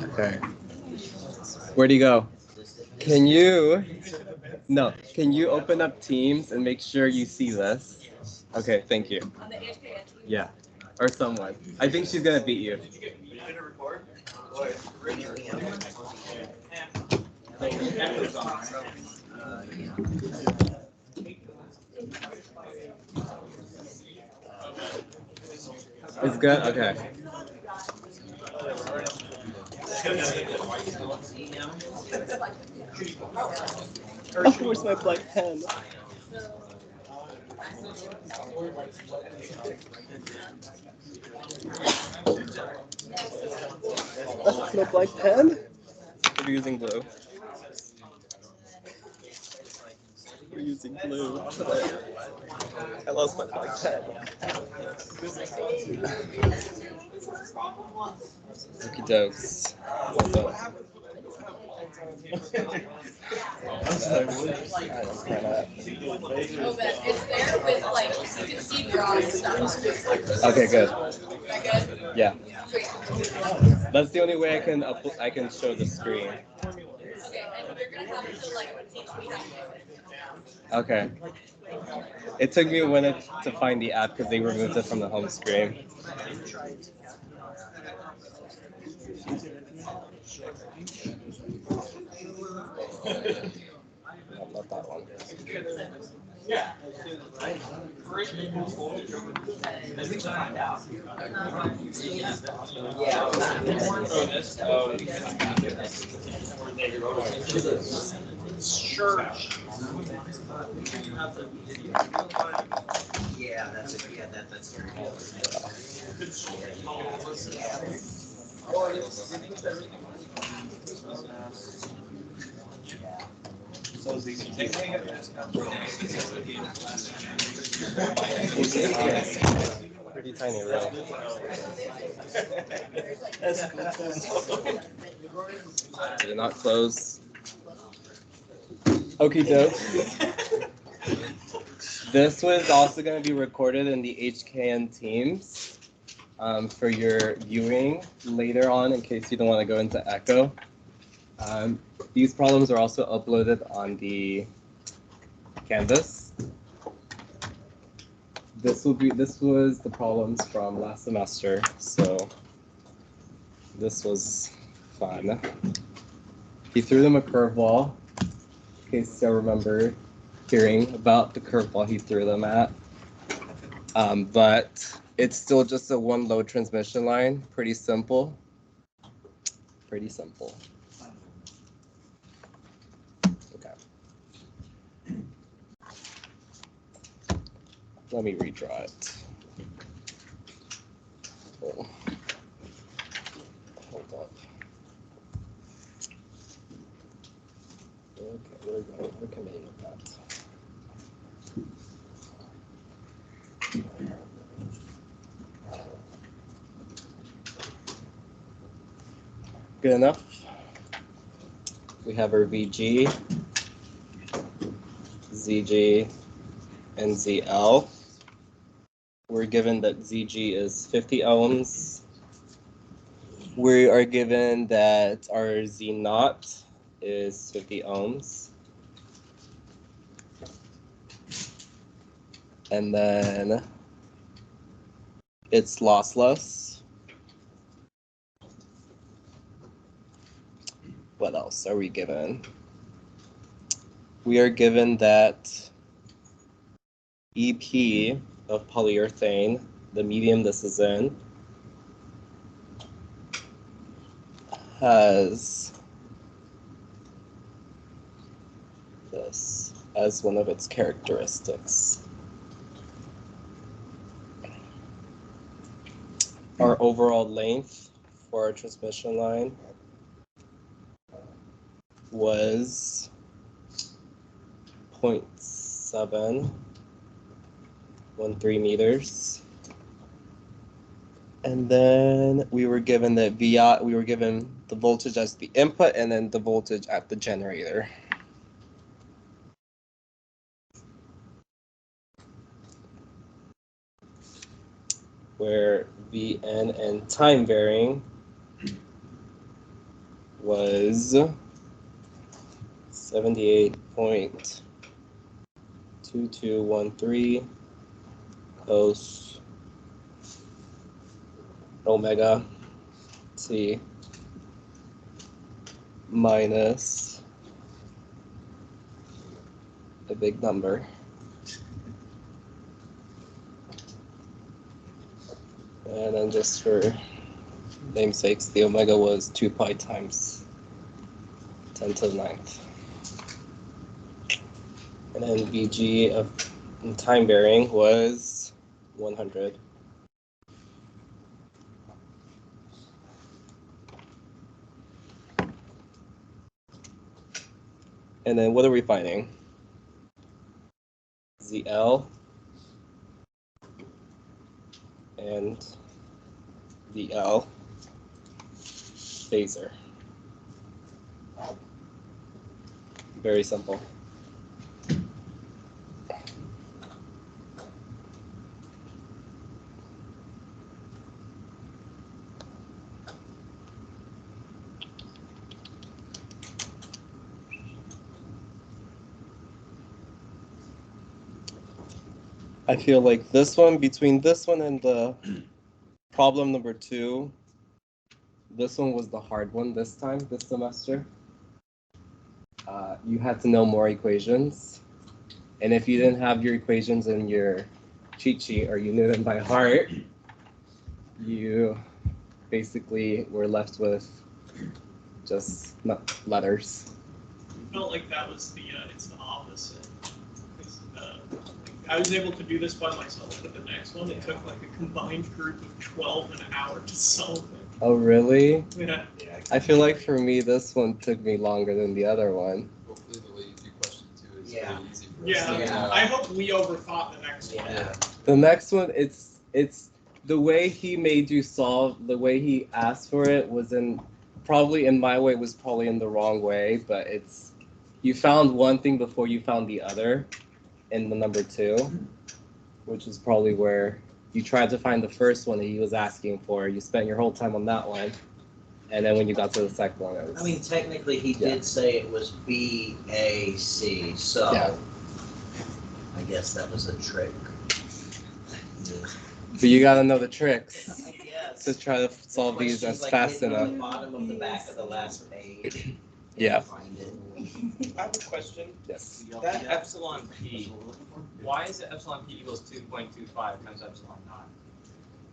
Okay. Where do you go? Can you open up Teams and make sure you see this? Okay, thank you. Yeah, or someone. I think she's gonna beat you. It's good? Okay. Oh, where's my black pen? That's my black pen? We're using blue. We're using blue. I lost my black pen. Okie dokes. Hold on. It's there with like you can see drawing stuff. Okay, good. Is that good? Yeah. That's the only way I can show the screen. Okay, and you're gonna have to like teach me how to do it. Okay. It took me a minute to find the app because they removed it from the home screen. No, not that one. Yeah. Church. Yeah, that's very cool. Pretty tiny room. Did it not close? Okie doke. This was also going to be recorded in the HKN Teams for your viewing later on in case you don't want to go into echo. These problems are also uploaded on the Canvas. This was the problems from last semester, so this was fun. He threw them a curveball, in case I remember hearing about the curveball he threw them at. But it's still just a one load transmission line, pretty simple. Pretty simple. Okay. Let me redraw it. Oh. Hold up. Okay, there we go. We're committing with that. Good enough. We have our VG, ZG, and ZL. We're given that ZG is 50 ohms. We are given that our Z naught is 50 ohms. And then it's lossless. What else are we given? We are given that EP of polyurethane, the medium this is in, has this as one of its characteristics. Our overall length for our transmission line was 0.713 meters. And then we were given the VI, we were given the voltage as the input and then the voltage at the generator. where Vn and time varying was 78.2213 cos omega t minus a big number. And then just for namesakes, the omega was 2 pi times 10 to the ninth. And then Vg of time varying was 100. And then what are we finding? ZL and VL phasor. Very simple. I feel like this one, between this one and the problem number 2, this one was the hard one this time, this semester. You had to know more equations. And if you didn't have your equations in your cheat sheet or you knew them by heart, you basically were left with just letters. I felt like that was it's the opposite. I was able to do this by myself, but the next one, it took like a combined group of 12 an hour to solve it. Oh, really? Yeah. I feel like for me, this one took me longer than the other one. Hopefully the way you do question 2 is Yeah. pretty easy for us. Yeah. I hope we overthought the next one. Yeah. The next one, it's the way he made you solve, the way he asked for it was probably in my way was probably in the wrong way, but you found one thing before you found the other in the number 2, which is probably where you tried to find the first one that he was asking for. You spent your whole time on that one, and then when you got to the second one, it was. I mean, technically, he did say it was BAC, so Yeah. I guess that was a trick. But you gotta know the tricks I guess. to try to solve these Questions as like fast hidden on enough. the bottom of the back of the last page. Yeah. Find it. I have a question. Yes. That epsilon p, why is it epsilon p equals 2.25 times epsilon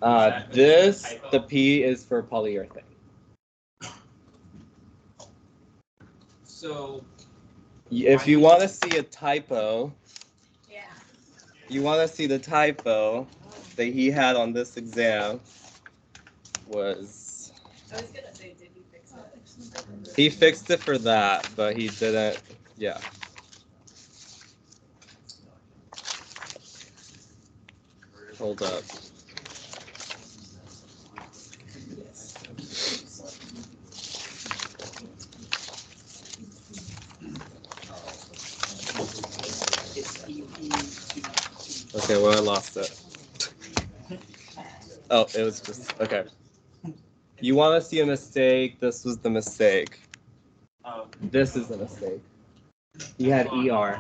naught? The P is for polyurethane. So If you want to see a typo, Yeah. you want to see the typo that he had on this exam was I was gonna say, did he fix it? he fixed it for that, but he didn't. Yeah. Hold up. Okay, well, I lost it. Oh, it was just okay. You want to see a mistake? This was the mistake. This is a mistake. He had ER.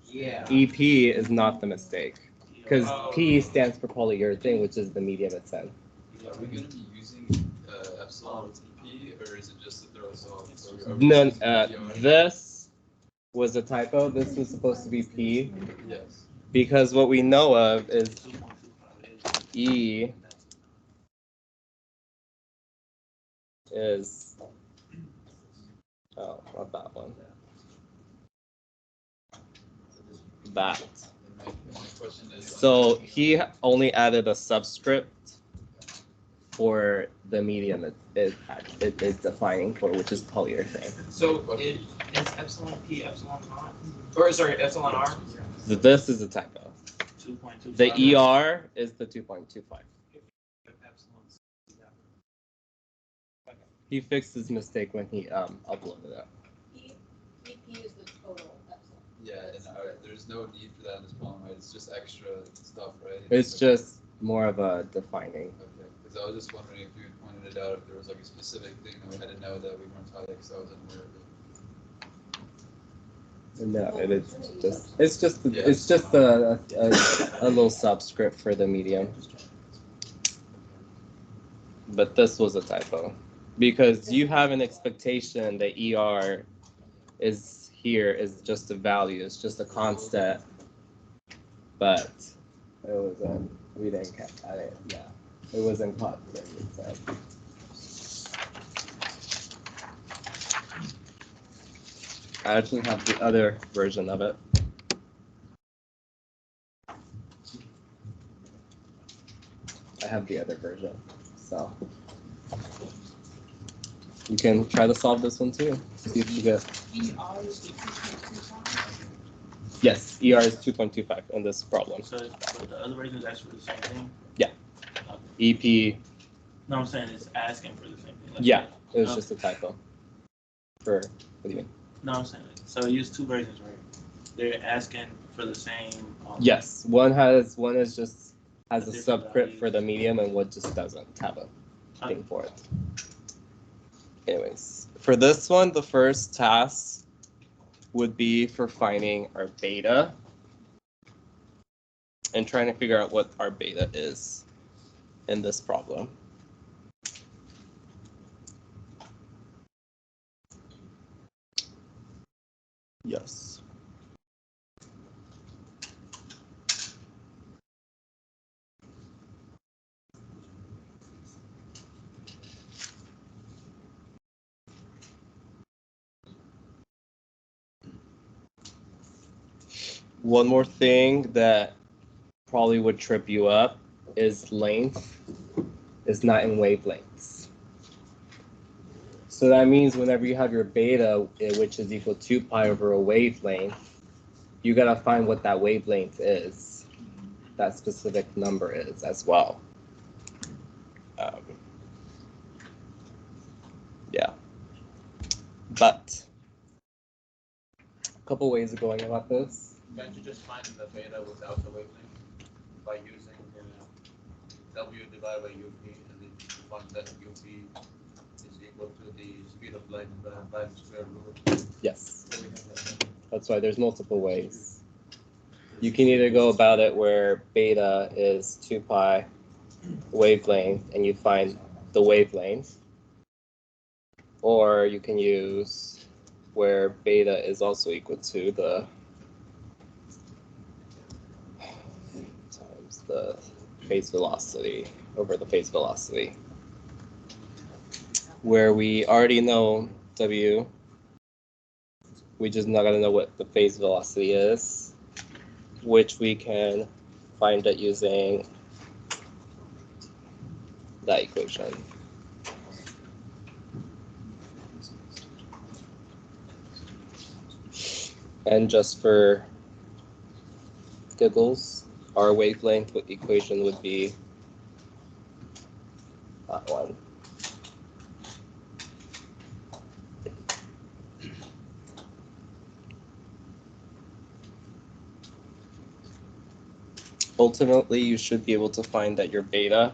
Yeah. EP is not the mistake. Because P stands for polyurethane, which is the medium it's in. Are we going to be using epsilon P, or is it just to throw us off? No, this was a typo. This was supposed to be P. Yes. Because what we know of is E is, oh, not that one. That. My question is, So he only added a subscript for the medium it is defining for, which is polyurethane. So is epsilon p epsilon naught? Or sorry, epsilon r? So this is a typo. 2.25. The ER is the 2.25. He fixed his mistake when he uploaded it. EP is the total epsilon. yeah, and there's no need for that in this problem, right? It's just extra stuff, right? It's just more of a defining. Okay, because I was just wondering if you had pointed it out, if there was like a specific thing that we had to know that we weren't taught, because I wasn't aware of it. No, it's just a little subscript for the medium. But this was a typo because you have an expectation that ER is here is just a value, it's just a constant, but it wasn't. We didn't catch it. Yeah, it wasn't caught. So. I actually have the other version of it. I have the other version, so you can try to solve this one too. See if you get. Yes, ER is 2.25 in this problem. So, but the other version is actually the same thing? Yeah. EP. No, I'm saying it's asking for the same thing. Yeah, it was just a typo. For, what do you mean? No, I'm saying, so use two versions, right? They're asking for the same. Yes, one is just has a different subscript values. for the medium and one just doesn't have a Okay. thing for it. Anyways, for this one, the first task would be for finding our beta and trying to figure out what our beta is in this problem. Yes. One more thing that probably would trip you up is length is not in wavelengths. So that means whenever you have your beta, which is equal to 2 pi over a wavelength, you gotta find what that wavelength is, that specific number is as well. Yeah. But a couple ways of going about this. Can't you just find the beta without the wavelength by using W divided by UP, and then you find that UP is equal to the speed of light by the square root? Yes. That's why there's multiple ways. You can either go about it where beta is 2 pi wavelength and you find the wavelength, or you can use where beta is also equal to the times the phase velocity over the phase velocity, where we already know W, we just not gonna know what the phase velocity is, which we can find it using that equation. And just for giggles, our wavelength equation would be that one. Ultimately, you should be able to find that your beta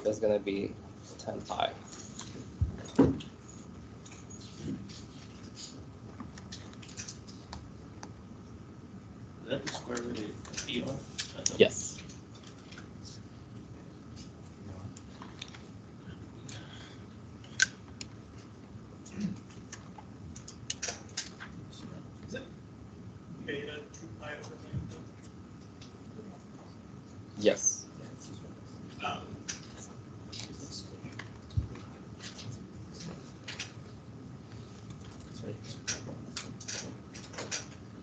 is going to be 10 pi. Is that the square root of ER? Yes. Beta 2 pi over lambda. Yes.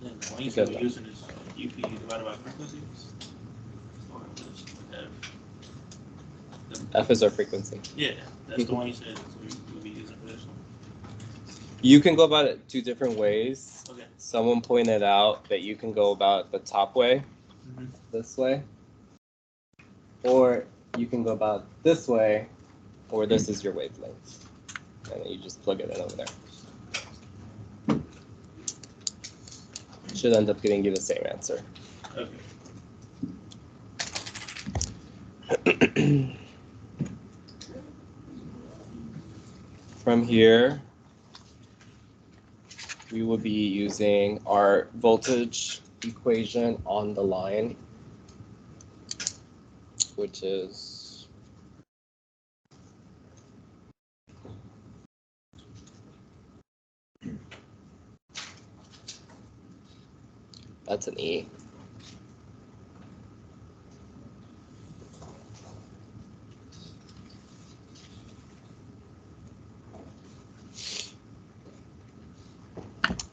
Then the one you said we're using is UP divided by frequency? Or just F? F is our frequency. Yeah, that's the one you said we'll be using for this one. You can go about it two different ways. Okay. Someone pointed out that you can go about the top way, this way, or you can go about this way, or this is your wavelength. And then you just plug it in over there. Should end up getting you the same answer. Okay. From here, we will be using our voltage equation on the line, which is that's an E.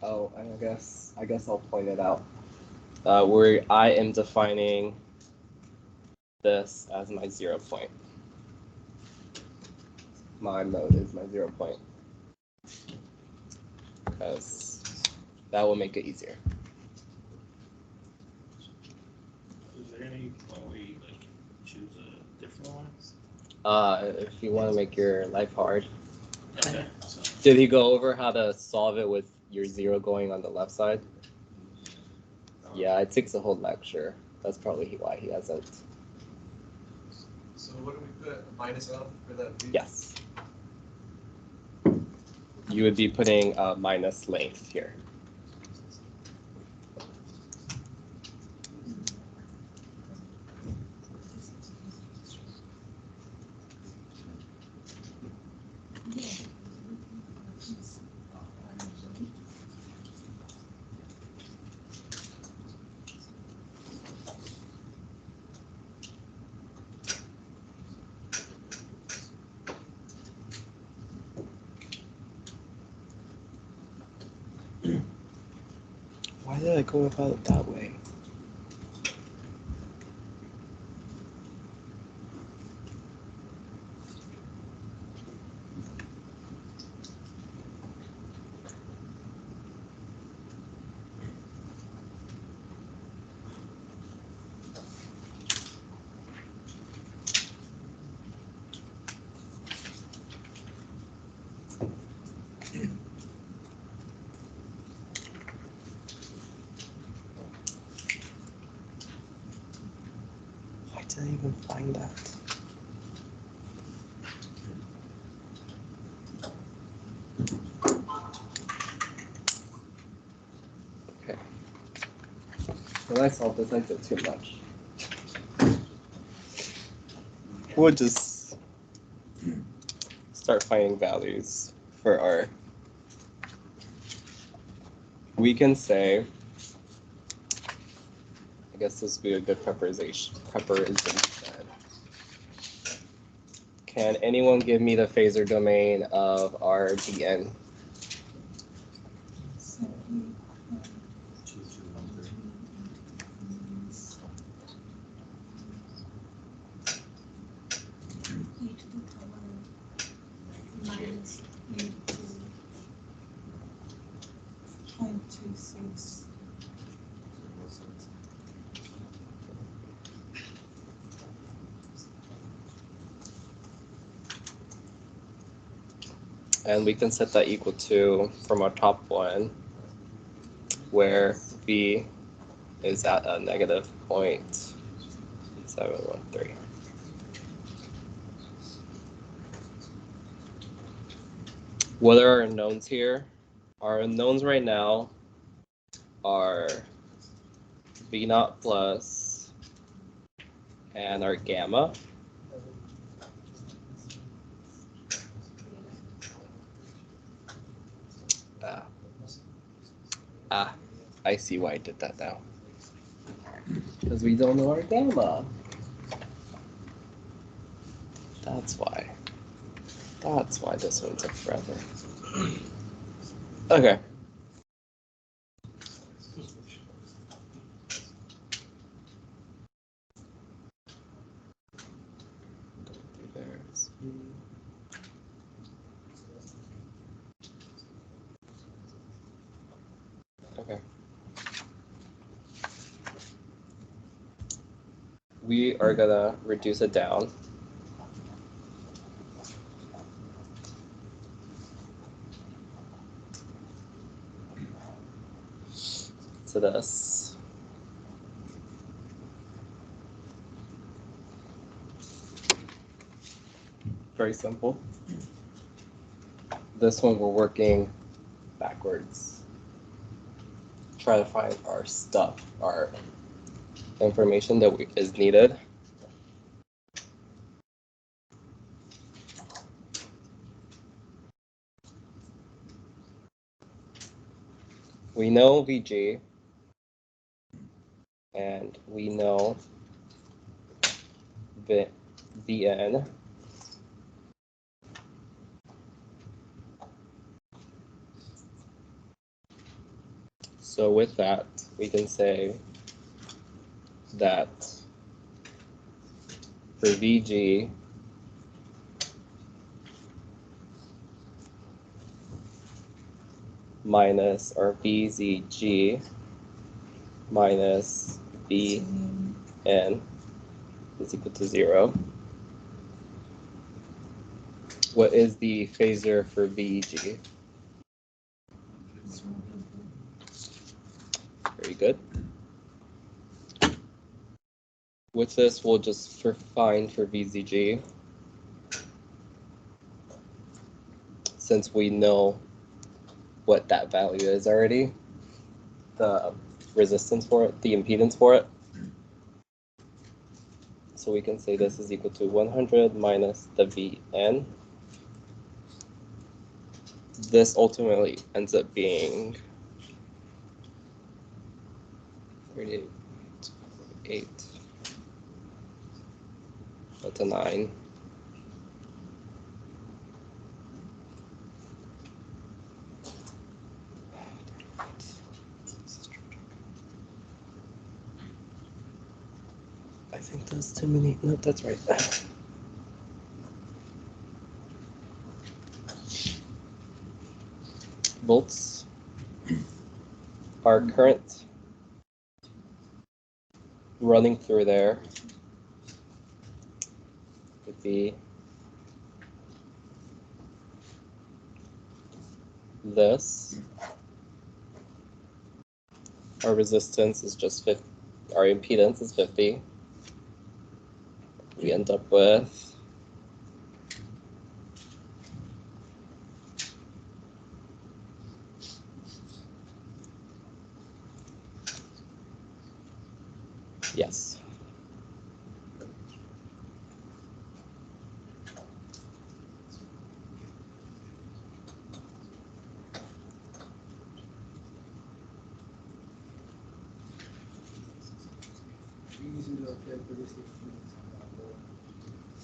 Oh, and I guess I'll point it out. Where I am defining this as my 0 point. My mode is my 0 point, because that will make it easier. Is there any point where you like choose a different one? If you want to make your life hard. Okay, so Did he go over how to solve it with your 0 going on the left side? Yeah, it takes a whole lecture. That's probably why he hasn't. So what do we put, a minus out for that V? Yes. You would be putting minus length here. Why did I go about it that way? Why did I even find that? Okay. When I solve this, I did too much. We'll just start finding values for our. We can say, I guess this would be a good preparation. Can anyone give me the phasor domain of our dn? And we can set that equal to, from our top one, where v is at a negative 0.713. What are our unknowns here? Our unknowns right now are v naught plus and our gamma. I see why I did that now. Because we don't know our gamma. That's why. That's why this one took forever. Okay. There's okay. We are gonna reduce it down to this. very simple. This one we're working backwards. Try to find our stuff, our information that is needed. We know VG, and we know VN. So with that, we can say that for VG, minus our VZG minus VN is equal to 0. What is the phasor for VG? Very good. With this, we'll just find for VZG, since we know what that value is already, the resistance for it, the impedance for it. So we can say this is equal to 100 minus the VN. This ultimately ends up being 38, 8, to 9. I think that's too many. No, that's right. Volts. Our current running through there would be this. Our resistance is just 50. Our impedance is 50. We end up with yes.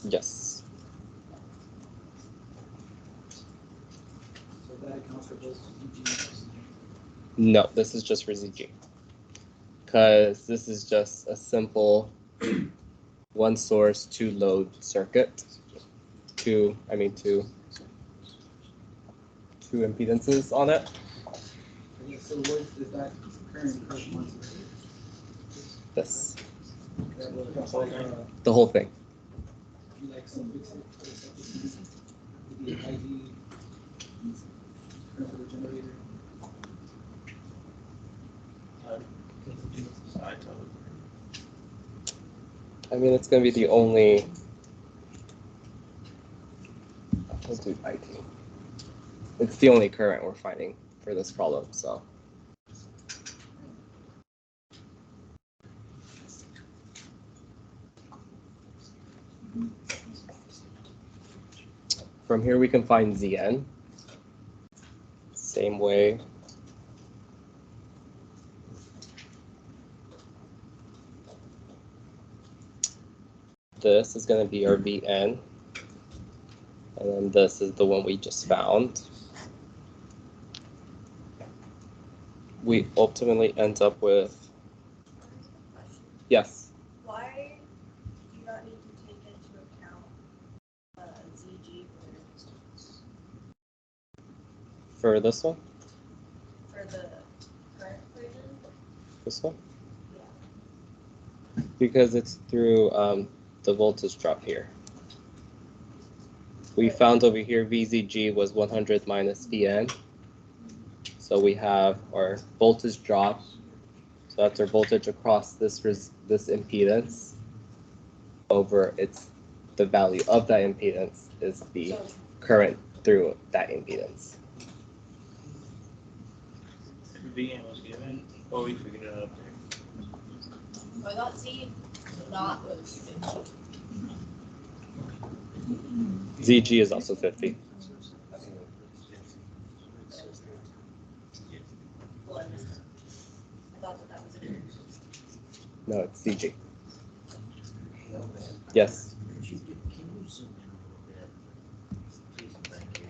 Yes. So that accounts for both VG. No, this is just for ZG. Because this is just a simple one source, two load circuit. Two impedances on it. Okay, so what is that current correspond to? This. That will, The whole thing. you like some fix it, the IG, current for the generator. I mean, it's going to be the only. Let's do IT. It's the only current we're finding for this problem, so. From here, we can find Zn. Same way. This is going to be our Vn. And then this is the one we just found. We ultimately end up with, yes. Why do you not need to take into account ZG For this one? for the current equation? This one? Yeah. Because it's through the voltage drop here. We found over here VZG was 100 minus Vn. So we have our voltage drop. So that's our voltage across this impedance over its the value of that impedance is the current through that impedance. Vn was given, or we figured it out there. I thought Z not was 50. ZG is also 50. Well, I thought that was it. No, it's ZG. Yes. Can you zoom in a little bit? Please and thank you.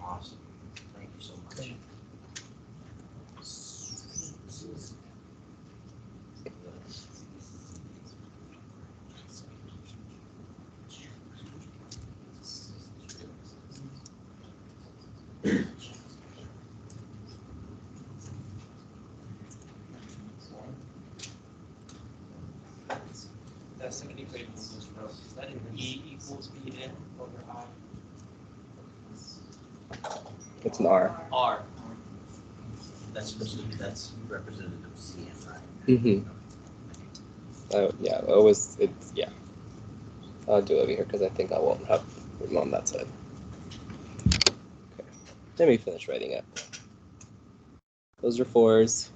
Awesome. Thank you so much. That second equation was just wrote. Is that E equals Bn over I? It's an R. R. That's representative of CN, right? Mm-hmm. Yeah, yeah. I'll do it over here because I think I won't have room on that side. Okay. Let me finish writing it. Those are 4s.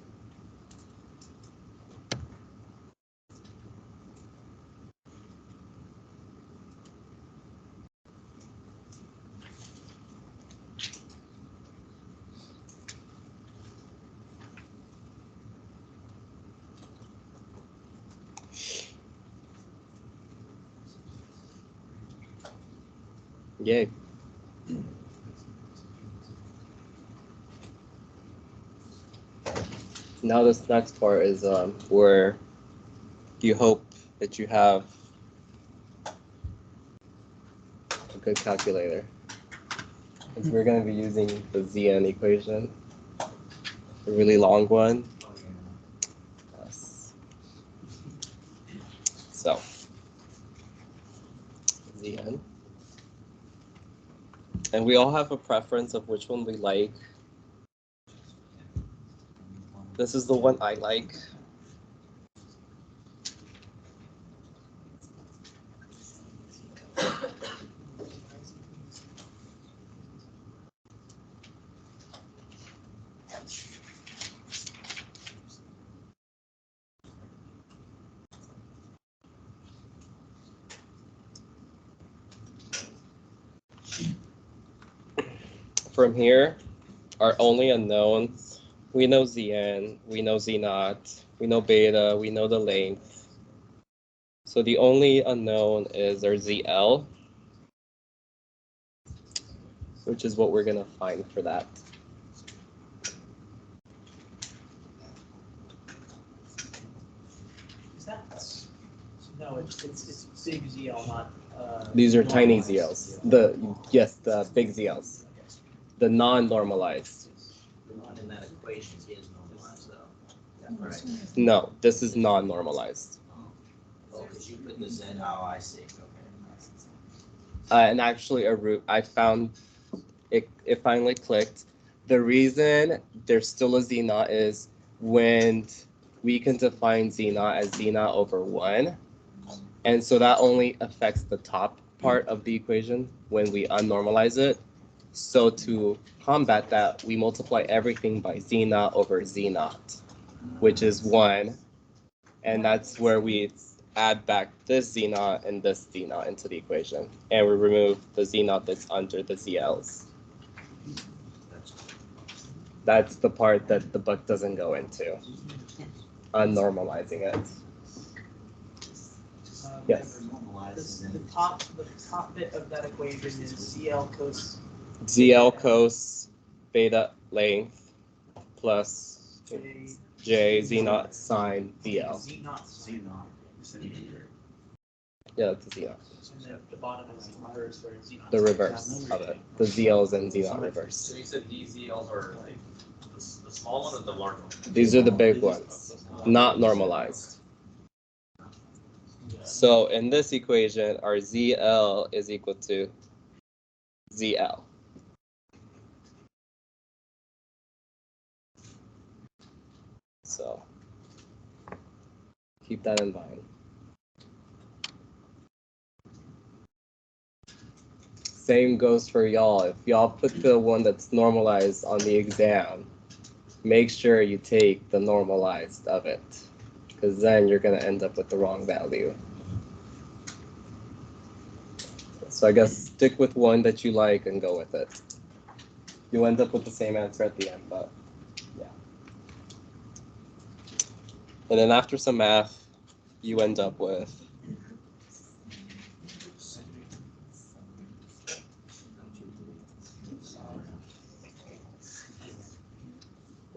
Yay. Now this next part is where you hope that you have a good calculator. Because we're going to be using the Zn equation, a really long one. Yes. So, Zn. And we all have a preference of which one we like. This is the one I like. From here, our only unknowns, we know Zn, we know Z0, we know beta, we know the length. So the only unknown is our ZL, which is what we're going to find for that. Is that? No, it's big ZL, not. These are tiny ZLs. The big ZLs. The non-normalized. The one in that equation is normalized though. Right. No, this is non-normalized. Oh, because you put the Z, oh, I see, okay. And actually I found it finally clicked. The reason there's still a Z0 is when we can define Z0 as Z0 over 1. And so that only affects the top part of the equation when we unnormalize it. So to combat that, we multiply everything by Z0 over Z0, which is 1. And that's where we add back this Z0 and this Z0 into the equation. And we remove the Z0 that's under the ZLs. That's the part that the book doesn't go into, unnormalizing it. Yes. The top bit of that equation is ZL cos. ZL cos beta length plus J Z0 sine DL. Z0. Yeah, that's a Z0. And then the bottom is reverse where Z0. The reverse of it. The ZLs and Z0 reverse. So you said these ZLs are like the small one or the large one? These are the big ones, not normalized. So in this equation, our ZL is equal to ZL. So Keep that in mind. Same goes for y'all. If y'all put the one that's normalized on the exam, make sure you take the normalized of it, because then you're going to end up with the wrong value. So I guess stick with one that you like and go with it. You'll end up with the same answer at the end, but yeah. And then after some math, you end up with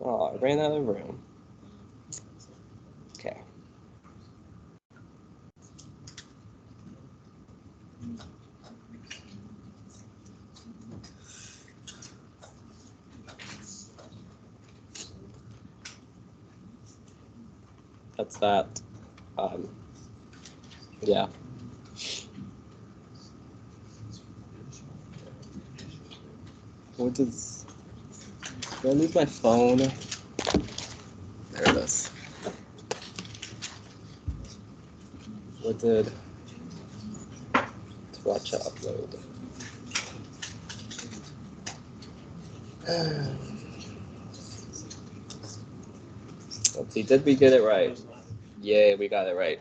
oh, I ran out of room. Okay. That's that. Yeah. What is... Did I lose my phone? There it is. What did watch upload? Let's see, did we get it right? Yay, we got it right.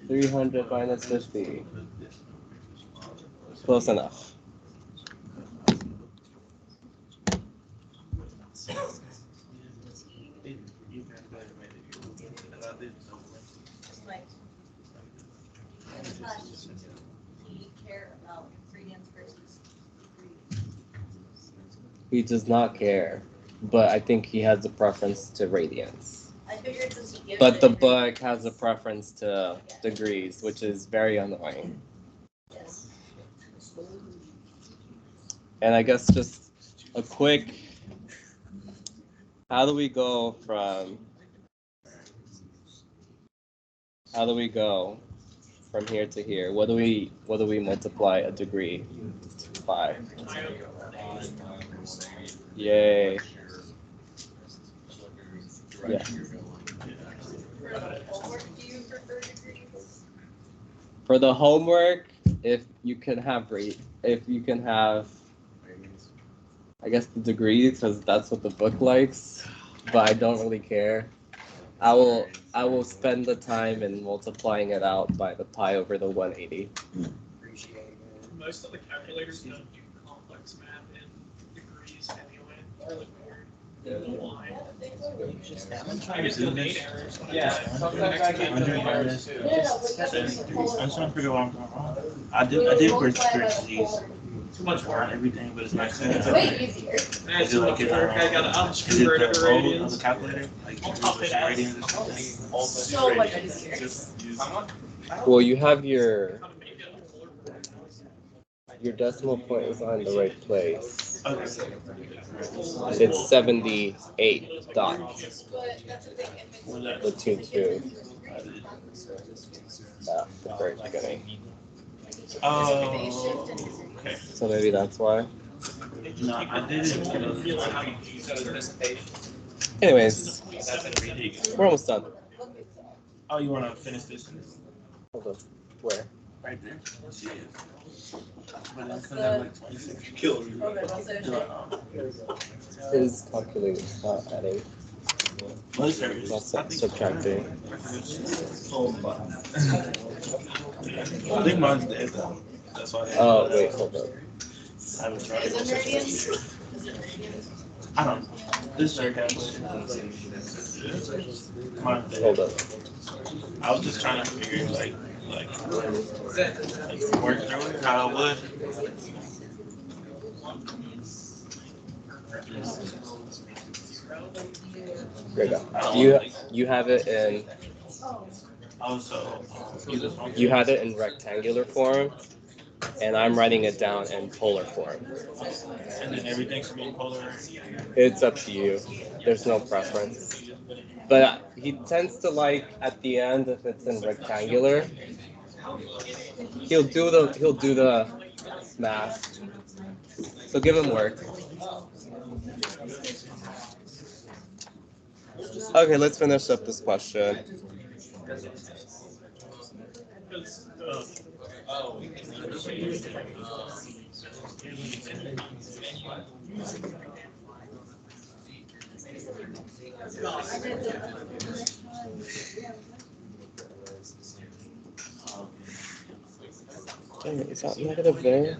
300 minus 50. Close enough. Like, in class, do you care about gradients versus degrees? He does not care, but I think he has a preference to radians. I figured since he gives But it the in book has a preference to degrees, which is very annoying. Yes. And I guess just a quick, how do we go from here to here? What do we multiply a degree by? Yay. Yeah. For the homework, do you prefer degrees? For the homework, if you can have, I guess the degrees, because that's what the book likes, but I don't really care. I will spend the time in multiplying it out by the pi over the 180. Most of the calculators don't do complex math in degrees anyway. It's really weird. Why? I just do date errors. Yeah, sometimes I get the minus too. I just want to figure out where I'm wrong. I did parentheses Too much on work. everything, but it's not It's clear. way easier. That's too much work. I gotta Is it convert it to the role of the radians. calculator? Like I'll top it out. radians or something? So much easier. Just use Well, you have your How to make it a polar decimal point is on the right place. okay. It's 78 dots But that's the thing, if Was that between two. At the very beginning. Oh, okay. So maybe that's why. No, I didn't. Anyways, we're almost done. Oh, you want to finish this? Hold on. Where? Right there. But then could have like 26 kills. His calculator's not adding. Well, it's there. Not subtracting. I think mine's dead though. That's why. Oh, wait, hold up. I haven't tried. Is it meridians? I don't know. This is their calculator. Mine's dead. Hold up. I was just trying to figure like work through it how I would. There you go. You have it in Also, you had it in rectangular form, and I'm writing it down in polar form. and then everything should be polar. It's up to you. There's no preference. But he tends to like at the end if it's in rectangular. He'll do the math. So give him work. Okay, let's finish up this question. Dang it, is that negative there?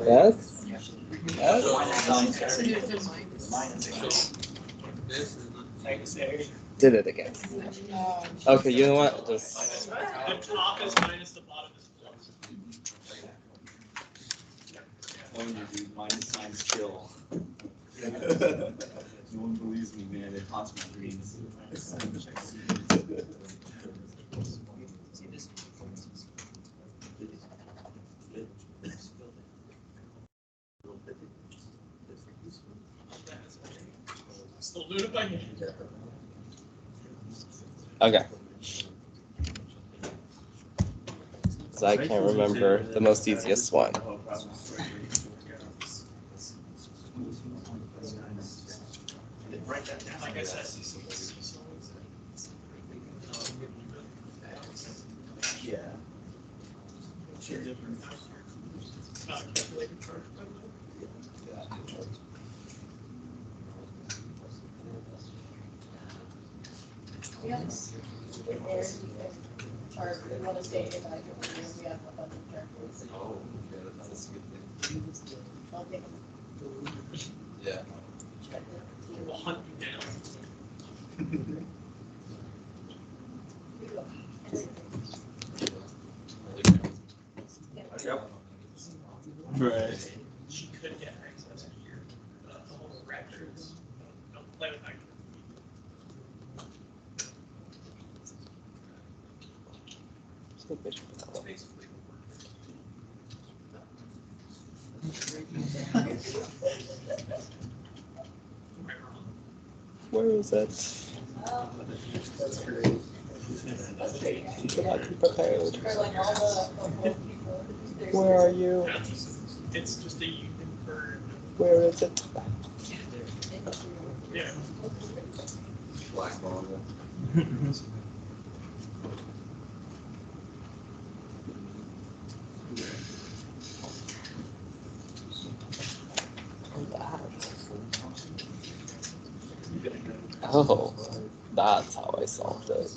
Yes? Did it again. Okay, you know what? Just The top is minus, the bottom is plus. Minus signs kill. No one believes me, man. They're constant greens. Still doing it by hand. okay. So I can't remember the most easiest one. Write that down. Like I said. Yeah. Calculator chart. Yes. Chart, we want to say if I can, we have a bunch of characters. Oh, yeah, that's a good thing. I'll take Yeah. We'll hunt you down. Right. She could get access to your whole records. Don't play with that. It's basically Where is it? That's great. You're not prepared. For like all the people. Where are you? it's just a union for Where is it? yeah. Blackball. Oh, that's how I solved it.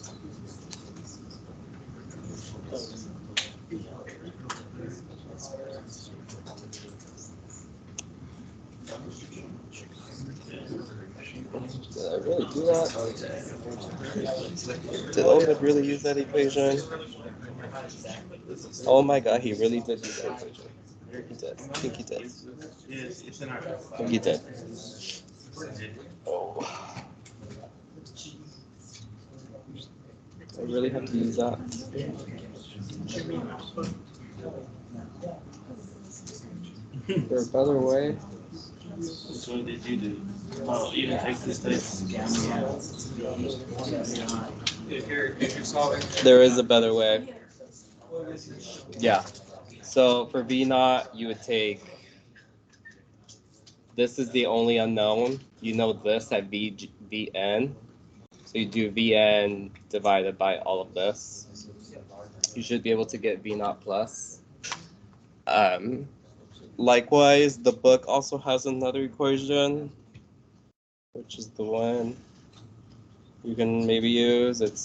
Did I really do that? Did Ovid really use that equation? Oh my god, he really did use that equation. He did. I think he did. It's in our. I think he did. Oh. I really have to use that. Is there a better way? So what did you do? Oh, you didn't take this test? If you're solving. There is a better way. Yeah. So for V naught, you would take, this is the only unknown. You know this at Vn. So you do Vn divided by all of this. You should be able to get V naught plus. Likewise, the book also has another equation, which is the one you can maybe use. It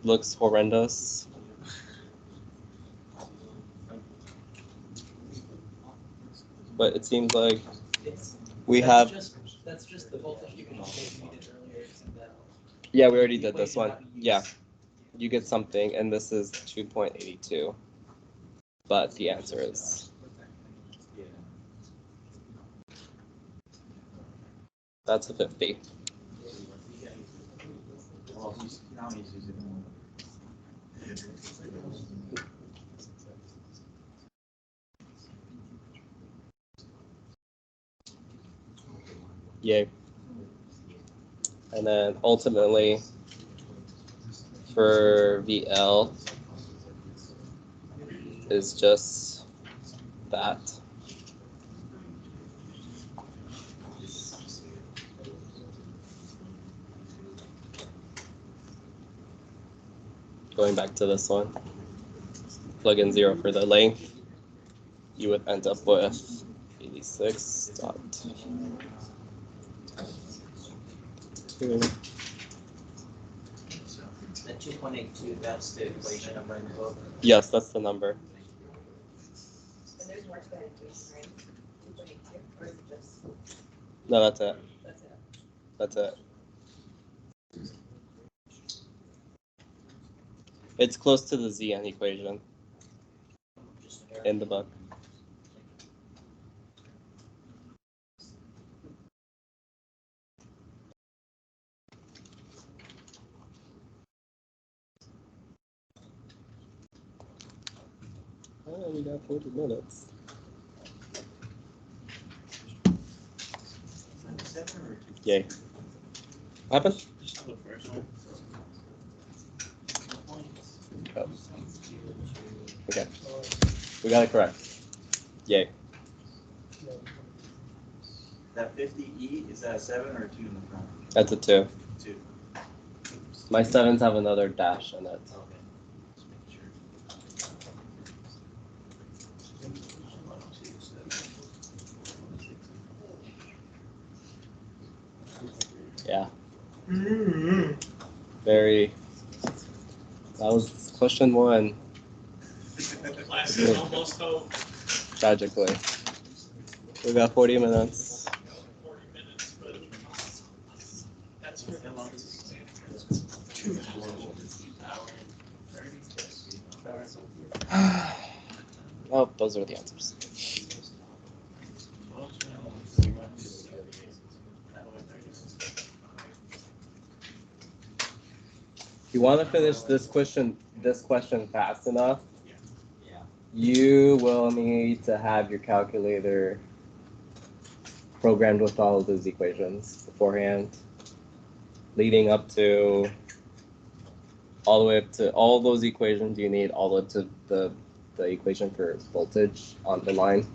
looks horrendous. But it seems like we have. That's just the voltage equation we did earlier. Yeah, we already did this one. Yeah, you get something, and this is 2.82. But the answer is. That's a 50. Yay. And then ultimately for VL is just that. Going back to this one, plug in 0 for the length, you would end up with 86 dot 2. The 2.82, that's the equation number in the book. Yes, that's the number. And there's more to that equation, right? 2.82, or is it just, No, that's it. that's it? That's it. It's close to the Zn equation in the book. Oh, we got 40 minutes. Yay. What happened? Just the first one. Oh. Okay. We got it correct. Yay. That 50E, is that a 7 or a 2 in the front? That's a 2. 2. My 7s have another dash in it. Okay. Just making sure. Yeah. Very. That was question 1. Classic almost hope. Tragically. We got 40 minutes. 40 minutes, but that's for the longest exam. Oh, those are the answers. If you want to finish this question fast enough, you will need to have your calculator programmed with all of those equations beforehand, leading up to all the way up to all those equations. You need all the way up to the equation for voltage on the line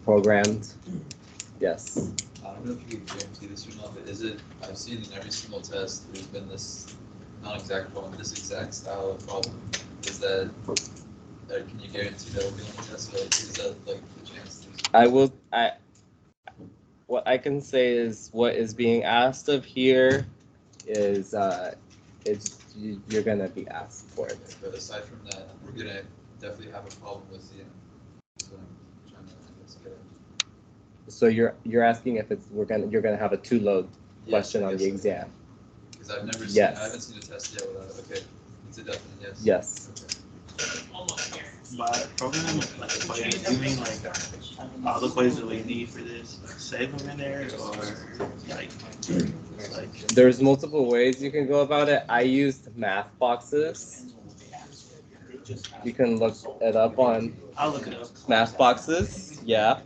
programmed. Yes. I don't know if you can guarantee this or not, but is it, I've seen in every single test, there's been this non-exact problem, this exact style of problem. Is that, can you guarantee that will be on the test? Like, is that like the chance? What I can say is what is being asked of here is you're gonna be asked for it. But aside from that, we're gonna definitely have a problem with the, so I'm trying to, I guess, get it. So you're asking if you're gonna have a 2-load question Yes, I on the guess so. exam. Because I've never seen, Yes. I haven't seen a test yet without it. Okay, it's a definite yes. Yes. Okay. Almost here. By programming like equations, do you mean like all the equations that we need for this, save them in there, or like There's multiple ways you can go about it. I used math boxes. You can look it up on I'll look it up. math boxes. Yeah.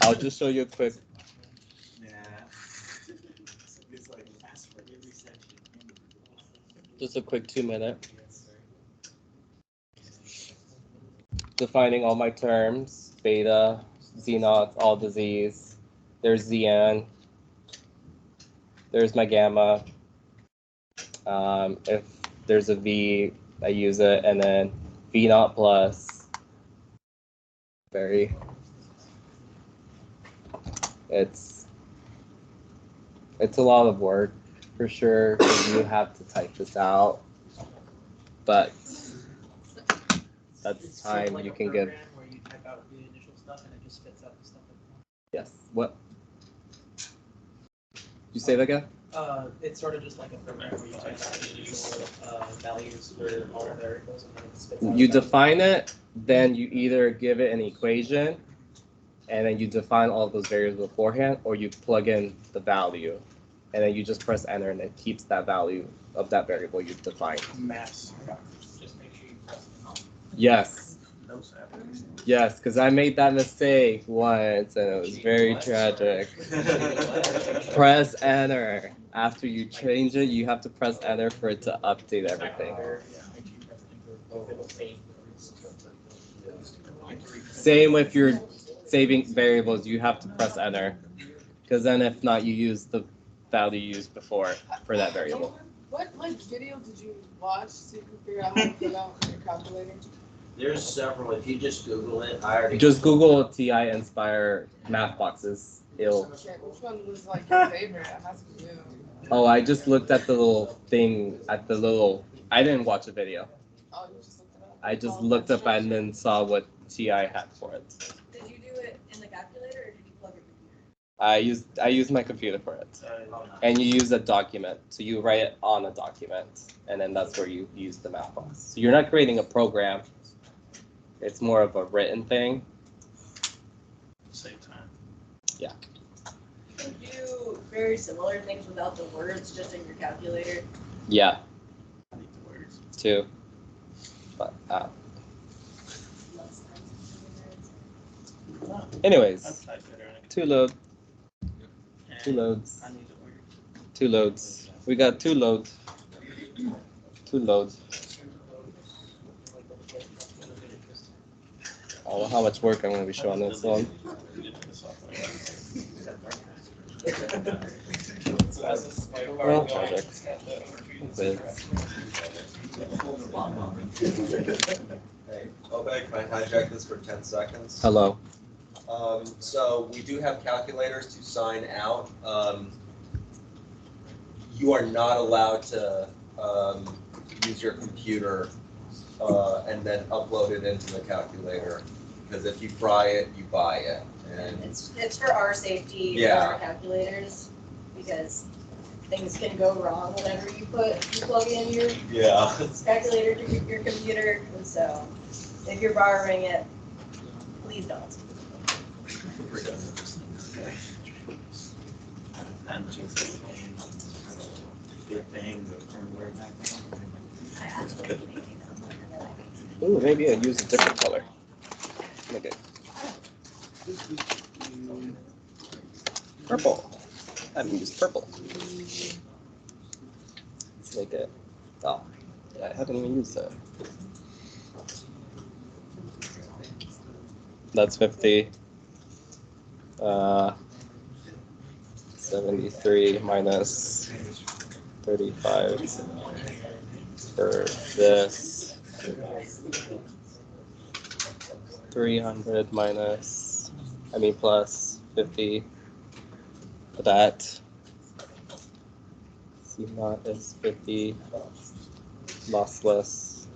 I'll just show you a quick. Just a quick 2-minute. Defining all my terms, beta, Z naughts, all the Z's. There's Zn. There's my gamma. If there's a V, I use it, and then V naught plus. It's a lot of work for sure. You have to type this out, but that's time you can give. Where you type out the initial stuff and it just spits out the stuff. Yes. What? You say that again? It's sort of just like a program where you type out the initial values for all the variables and then it spits out. You define it, then you either give it an equation, and then you define all of those variables beforehand, or you plug in the value, and then you just press enter, and it keeps that value of that variable you defined. Maths. Just make sure you press it on. Yes. No samples. Yes, because I made that mistake once, and it was very tragic. press enter. After you change it, you have to press enter for it to update everything. Same with your saving variables, you have to press enter. Because then if not, you use the value you used before for that variable. What video did you watch so you can figure out how to fill out your calculator? There's several. If you just Google it, I already. Just Google TI Inspire math boxes. It'll. Okay, which one was like your favorite? I have to do. Oh, I just looked at the little thing at the little. I didn't watch a video. Oh, you just looked it up. I just looked up and then saw what TI had for it. Did you do it in the calculator or did you plug your computer? I used my computer for it. And you use a document, so you write it on a document, and then that's where you use the math box. So you're not creating a program. It's more of a written thing. Same time. Yeah. You can do very similar things without the words, just in your calculator. Yeah. I need the words. Too. But anyways, I'll type better on it. two loads. And Two loads. I need the words. Two loads. We got two loads. Two loads. I don't know how much work I'm going to be showing this one. Well, project. Hey, Obey, can I hijack this for 10 seconds? Hello. So we do have calculators to sign out. You are not allowed to use your computer and then upload it into the calculator, because if you fry it, you buy it. And It's for our safety, for Yeah. our calculators, because things can go wrong whenever you plug in your yeah. calculator to your computer, and so if you're borrowing it, please don't. Ooh, maybe I'll use a different color. Okay. Purple. I haven't used purple. Let's make it. Oh, yeah, I haven't even used that. That's 50. 73 minus 35 for this. 300 minus, plus 50 for that. C naught is 50, lossless.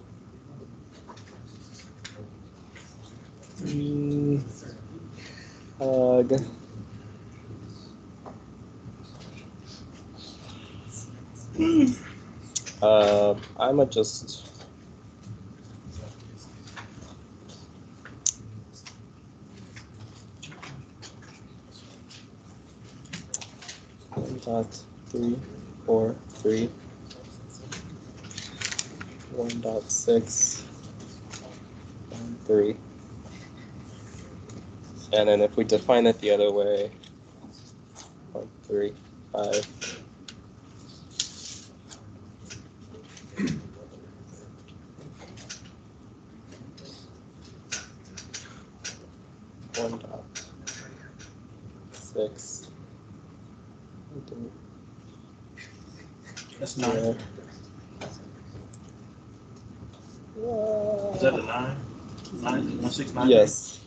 Hug. I'ma just dot 343 1.6 3, and then if we define it the other way, 1.35 1.6. That's 9. Is that a 9? 169? Yes.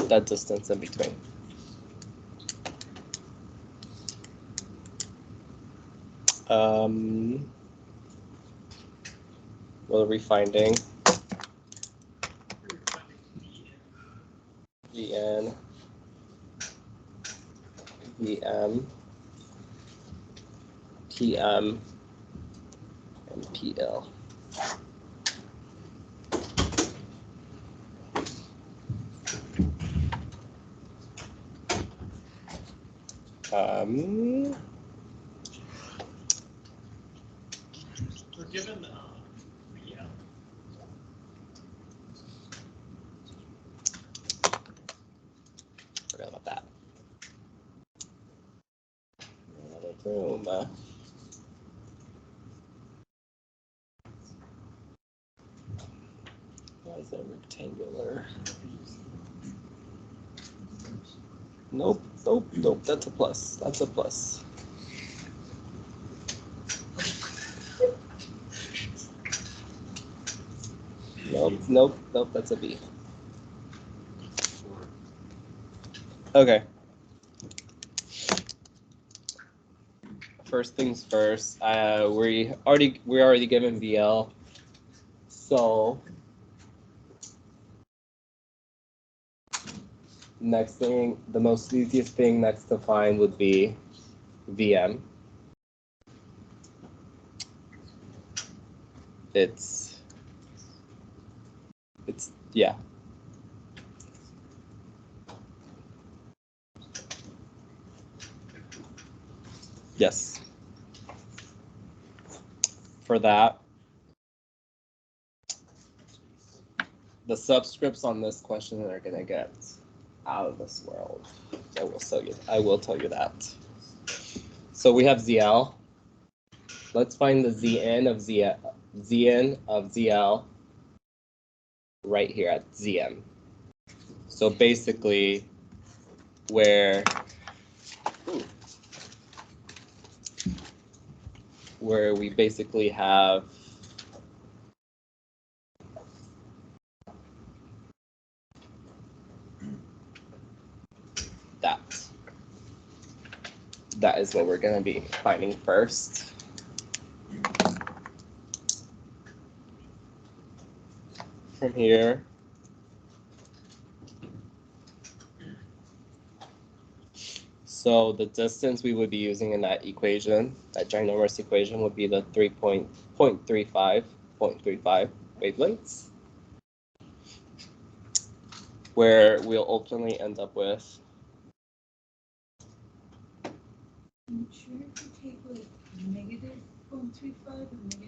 That distance in between. What are we finding? VN, VM, PM, and PL. Um, We're given, yeah. Forgot about that. Another room. Why is it rectangular? Nope, nope, nope. That's a plus. That's a plus. Nope, nope, nope. That's a B. Okay. First things first. We're already given VL. So next thing, the most easiest thing next to find would be VM. It's yeah. Yes. For that, the subscripts on this question are gonna get out of this world. I will tell you that. So we have ZL. Let's find the Zn of ZL right here at Zm. So basically, where we basically have that. That is what we're going to be finding first. From here, so the distance we would be using in that equation, that ginormous equation, would be the 0.35 wavelengths, where we'll ultimately end up with.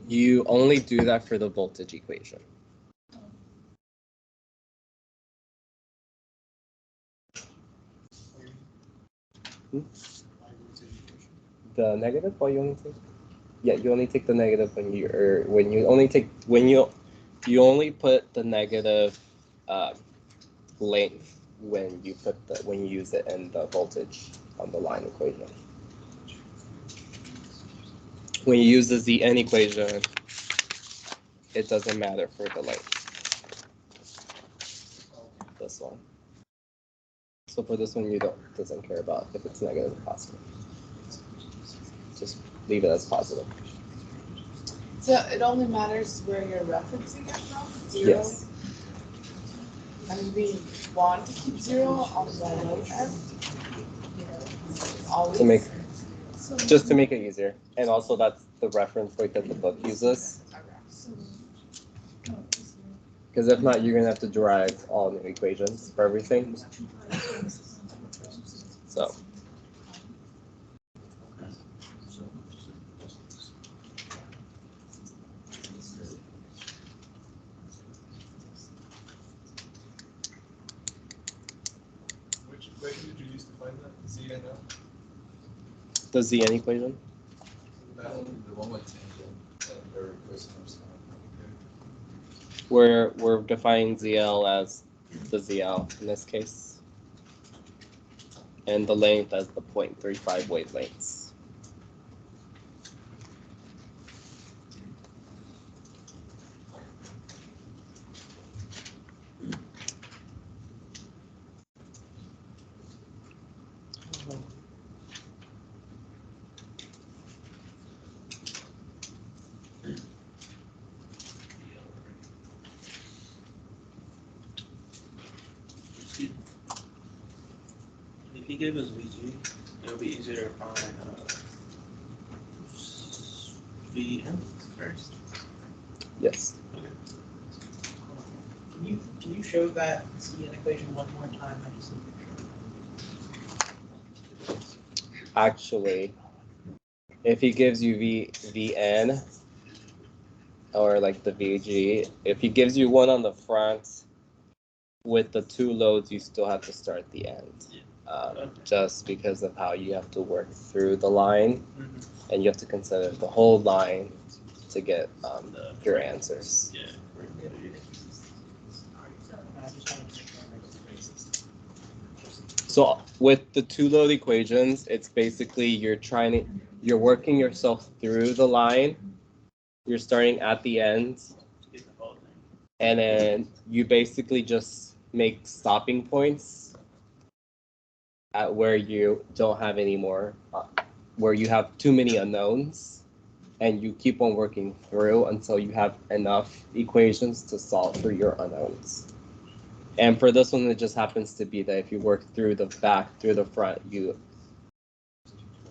You only do that for the voltage equation. The negative? Why you only take? Yeah, you only take the negative when you only put the negative length when you use it in the voltage on the line equation. When you use the Zn equation, it doesn't matter for the length. This one. So for this one, doesn't care about if it's negative or positive. Just leave it as positive. So it only matters where you're referencing it from? Zero? Yes. And we want to keep zero on the low end? Always? Just to make it easier. And also that's the reference rate that the book uses. Because if not, you're going to have to derive all new equations for everything. So. Which equation did you use to find that? ZNL? The Zn equation? That one, the one with tangent, or cosine. We're defining ZL as the ZL in this case, and the length as the 0.35 wavelengths. If he gave us VG, it would be easier to find VM first. Yes. Okay. Can you show that Cn equation one more time? I just actually, if he gives you VN or like the VG, if he gives you one on the front with the two loads, you still have to start at the end. Just because of how you have to work through the line, and you have to consider the whole line to get your answers. Yeah. So with the two load equations, it's basically you're working yourself through the line. You're starting at the end, and then you basically just make stopping points at where you don't have any more, where you have too many unknowns, and you keep on working through until you have enough equations to solve for your unknowns. And for this one, it just happens to be that if you work through the back, through the front, you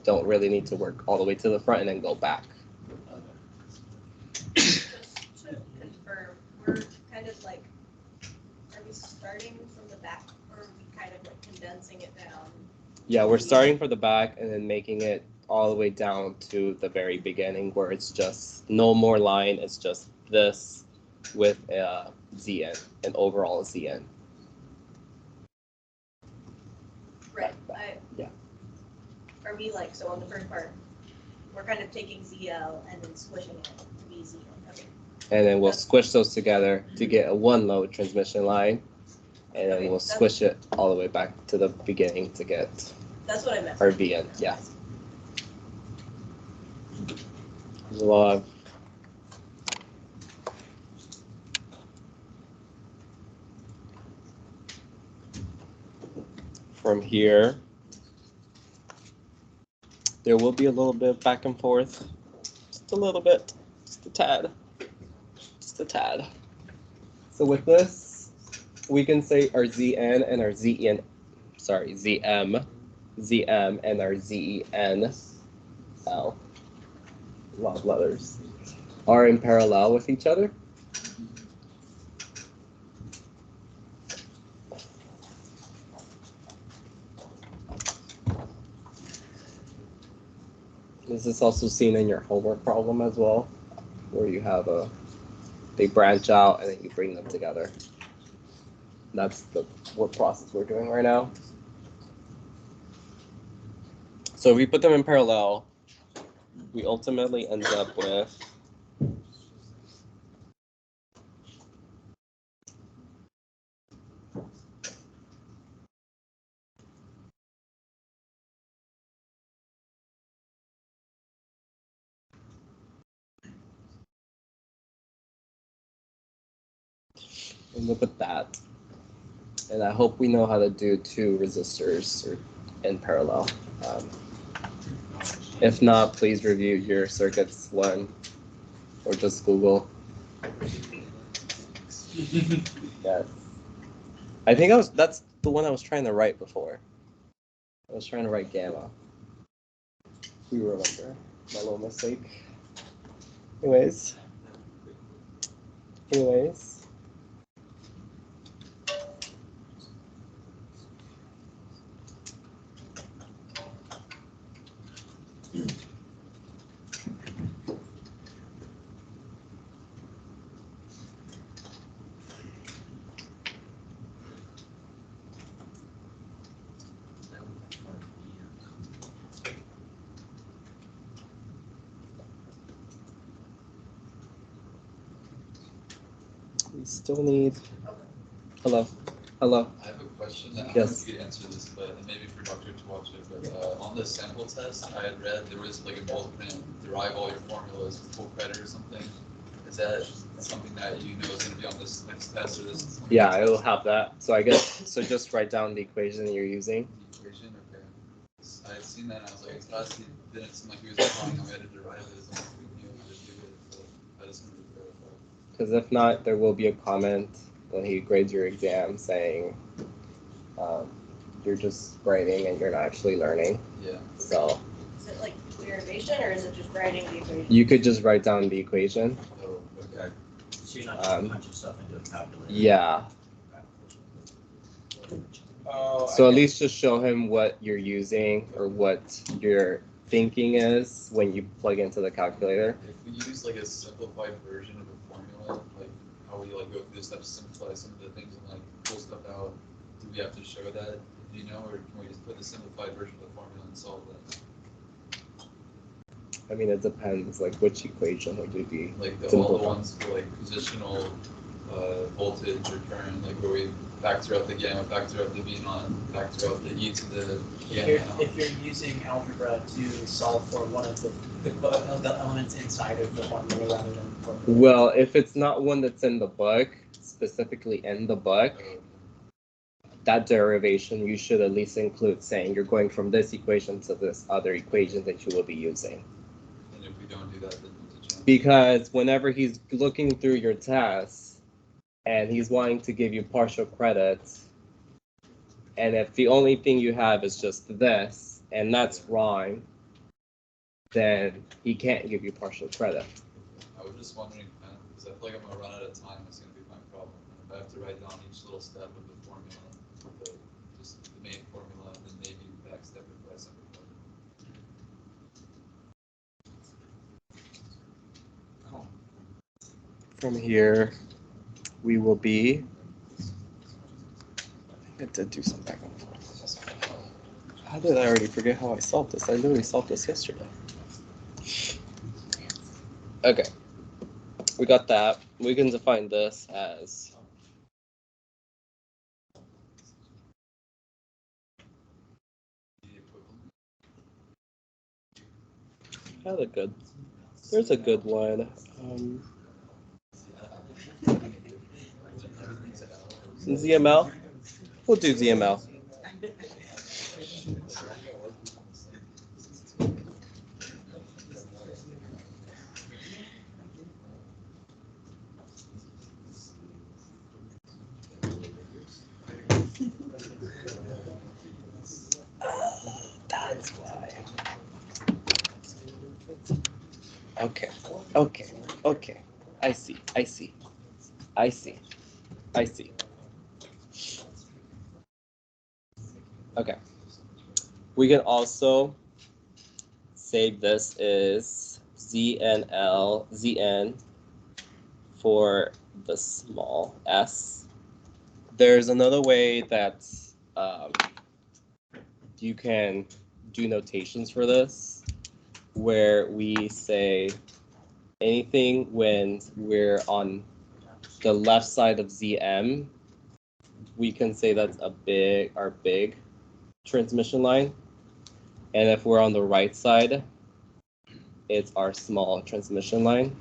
don't really need to work all the way to the front and then go back. Just to confirm, we're kind of like, are we starting from the back or are we kind of like condensing it down? Yeah, we're starting for the back and then making it all the way down to the very beginning where it's just no more line, it's just this with a ZN, an overall ZN. Right. Yeah. Are we like, so on the first part, we're kind of taking ZL and then squishing it to be ZL. Okay. And then we'll squish those together to get a one load transmission line. And then we'll squish it all the way back to the beginning to get That's what I meant. our VN. Yeah. There's a lot of from here. There will be a little bit of back and forth. Just a little bit. Just a tad. Just a tad. So with this, we can say our ZN and our ZN, sorry, ZM and our ZN, a lot of letters, are in parallel with each other. This is also seen in your homework problem as well, where you have they branch out and then you bring them together. That's the work process we're doing right now. So if we put them in parallel, we ultimately end up with that. And I hope we know how to do two resistors in parallel. If not, please review your circuits one or just Google. Yes. I think that's the one I was trying to write before. I was trying to write gamma. You remember my little mistake. Anyways. We still need. Hello. I have a question. I don't know if you could answer this, but maybe for Dr. to watch it. But on the sample test, I had read there was like a bold print, derive all your formulas, full credit or something. Is that something that you know is going to be on this next test or this? Yeah, it will have that. So I guess just write down the equation you're using. The equation, okay. I had seen that and I was like, it's classy. Didn't seem like he was applying how we had to derive it as long as we knew how to do it. So I just wanted to verify. Because if not, there will be a comment when he grades your exam saying you're just writing and you're not actually learning. Yeah. So. Is it like derivation or is it just writing the equation? You could just write down the equation. Oh, okay. So you're not punching stuff into a calculator? Yeah. Oh, So at okay. least just show him what you're using or what your thinking is when you plug into the calculator. If we use like a simplified version of a formula, like how we like go through the steps, simplify some of the things and like pull stuff out, do we have to show that, do you know, or can we just put the simplified version of the formula and solve that? I mean, it depends, like which equation would you be? Like all the simplifying? ones for like positional voltage or current, like where we factor out the gamma, factor out the V naught, factor out the E to the gamma. If you're using algebra to solve for one of the elements inside of the formula rather than for Well, if it's not one that's in the book, specifically in the book, that derivation you should at least include saying you're going from this equation to this other equation that you will be using. And if we don't do that, then there's a chance. Because whenever he's looking through your tests and he's wanting to give you partial credits, and if the only thing you have is just this, and that's wrong, then he can't give you partial credit. I was just wondering, because I feel like I'm gonna run out of time. That's gonna be my problem. If I have to write down each little step of the formula, just the main formula, and then maybe backstep it by something. From here, we will be. I did do some back and forth. How did I already forget how I solved this? I literally solved this yesterday. Okay, we got that. We can define this as had a good. There's a good one. ZML. We'll do ZML. That's why. Okay. Okay. Okay. I see. I see. I see. I see. Okay. We can also say this is ZN for the small s. There's another way that you can do notations for this, where we say anything when we're on the left side of ZM, we can say that's our big transmission line. And if we're on the right side, it's our small transmission line.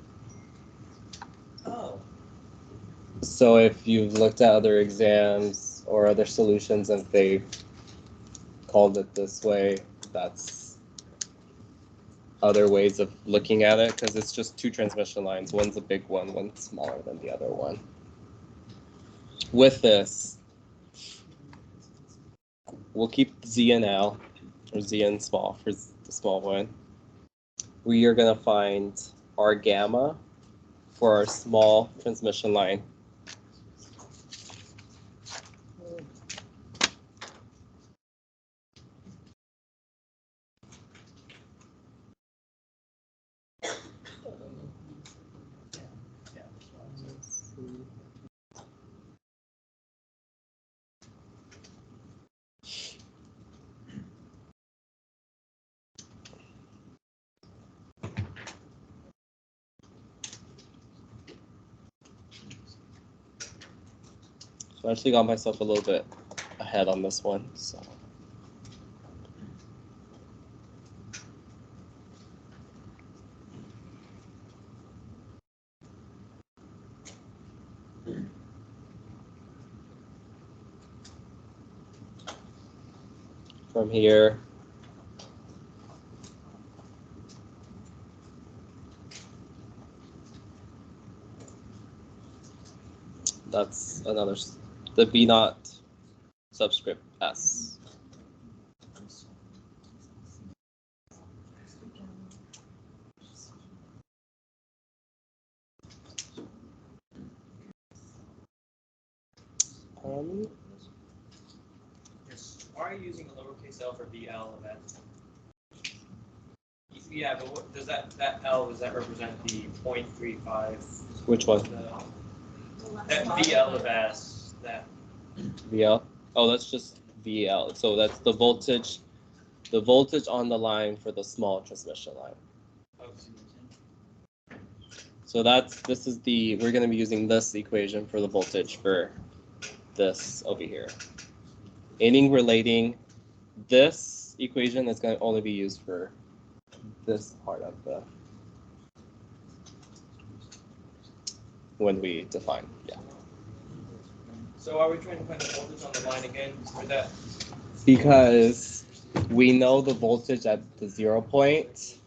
Oh. So if you've looked at other exams or other solutions and they called it this way, that's other ways of looking at it, because it's just two transmission lines. One's a big one, one's smaller than the other one. With this, we'll keep Z and L, or Z and small for the small one. We are going to find our gamma for our small transmission line. So I actually got myself a little bit ahead on this one. So. From here, that's another, the V naught subscript S. Why are you using a lowercase l for VL of x? Yeah, but what does that L, does that represent the 0.35? Which one? That VL of S, that. VL? Oh, that's just VL. So that's the voltage on the line for the small transmission line. So we're going to be using this equation for the voltage for this over here. Anything relating, this equation is going to only be used for this part of the, when we define, yeah. So are we trying to find the voltage on the line again for that? Because we know the voltage at the 0 point,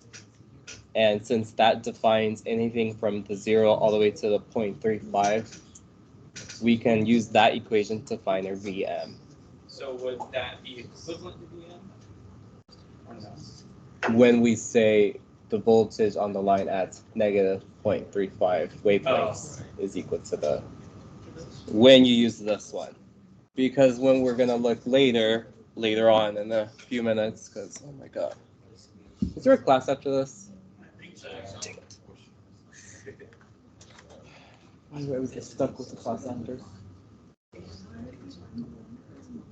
and since that defines anything from the 0 all the way to the 0.35, we can use that equation to find our VM. So would that be equivalent to VM? Or no? When we say the voltage on the line at negative 0.35 wavelengths is equal to the, when you use this one. Because when we're gonna look later on in a few minutes, because, oh my God. Is there a class after this? Dang it. Why do I always get stuck with the class after?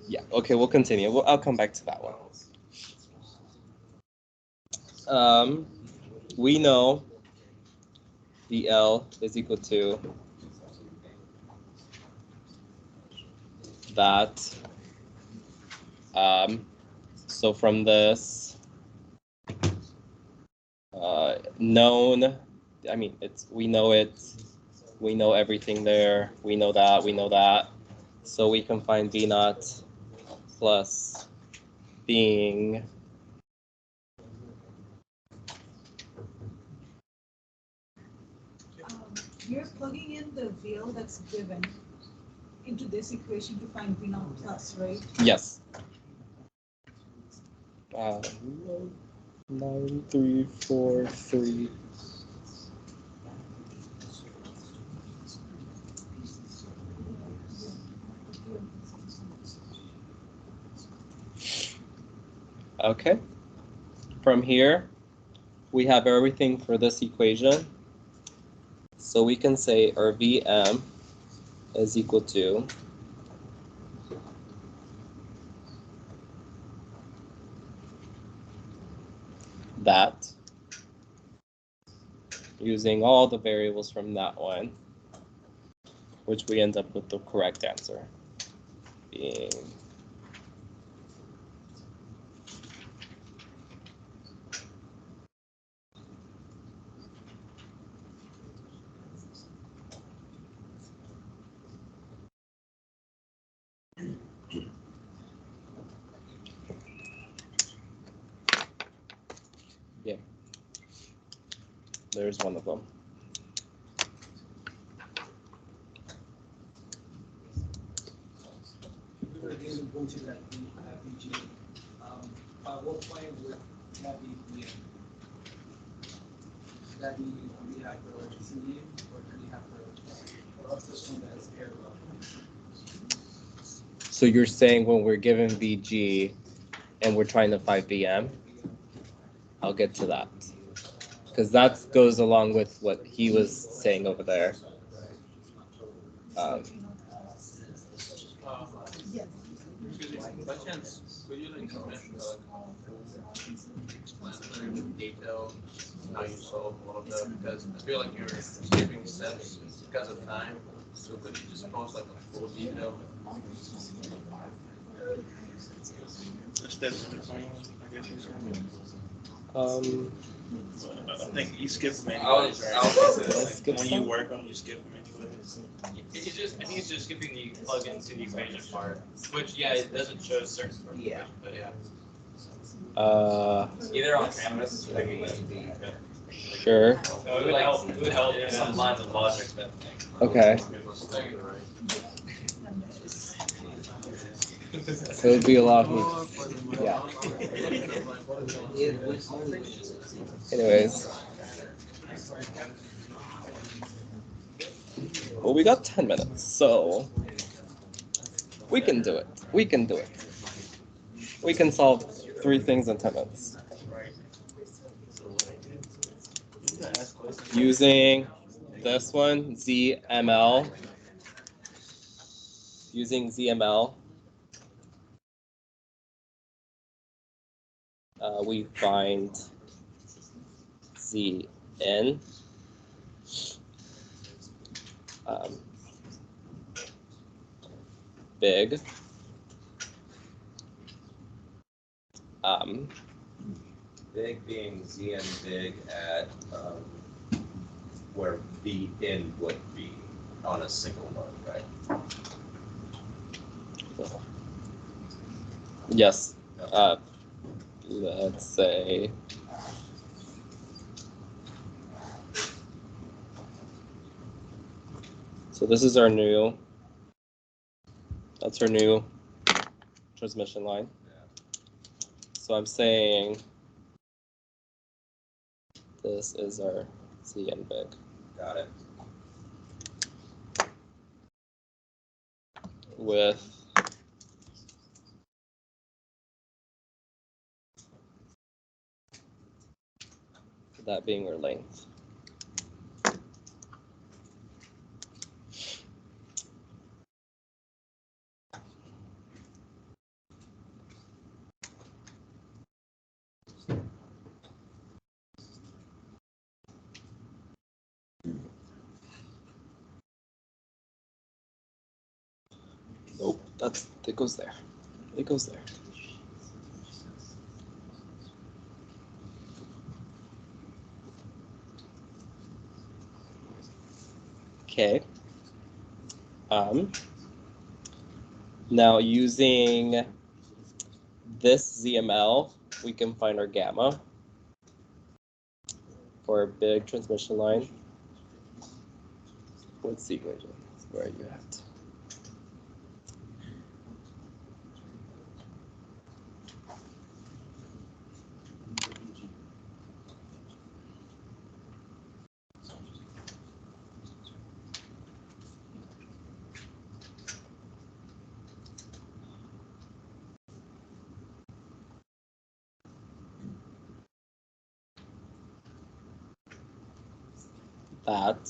Yeah, okay, we'll continue. I'll come back to that one. We know the L is equal to that. So from this known, I mean, we know everything there. We know that. So we can find V naught plus being You're plugging in the VL that's given into this equation to find V naught plus, right? yes. 9343. Okay. From here, we have everything for this equation. So we can say our VM is equal to that, using all the variables from that one, which we end up with the correct answer being there's one of them. If we were given voltage at VG, by what point would that be VM? Should that be we have the CD, or do we have the one that's parallel? So you're saying when we're given VG and we're trying to find VM? I'll get to that. Because that goes along with what he was saying over there. By chance, could you like explain in detail how you solve all of that? Because I feel like you're skipping steps because of time. So could you just post like a full detail? The steps in the plan, I guess you're saying. I think you skip them anyways, right? When you work them, you skip them anyways. I think it's just skipping the plug into the equation part, which it doesn't show certain parts. Yeah. But yeah. Either on Canvas or USB. Sure. So it would help in some lines of logic that. Okay. So it would be a lot of, yeah. Anyways. Well, we got 10 minutes, so we can do it. We can solve 3 things in 10 minutes. Using this one, ZML. Using ZML, we find Zn. Big. Big being Zn big at where Vn would be on a single node, right? Yes. Let's say so this is our new, that's our new transmission line. So I'm saying this is our Zn big. Got it. With that being our length. Nope, it goes there. It goes there. Okay. Now using this ZML, we can find our gamma for a big transmission line. What's the equation? Where are you at? That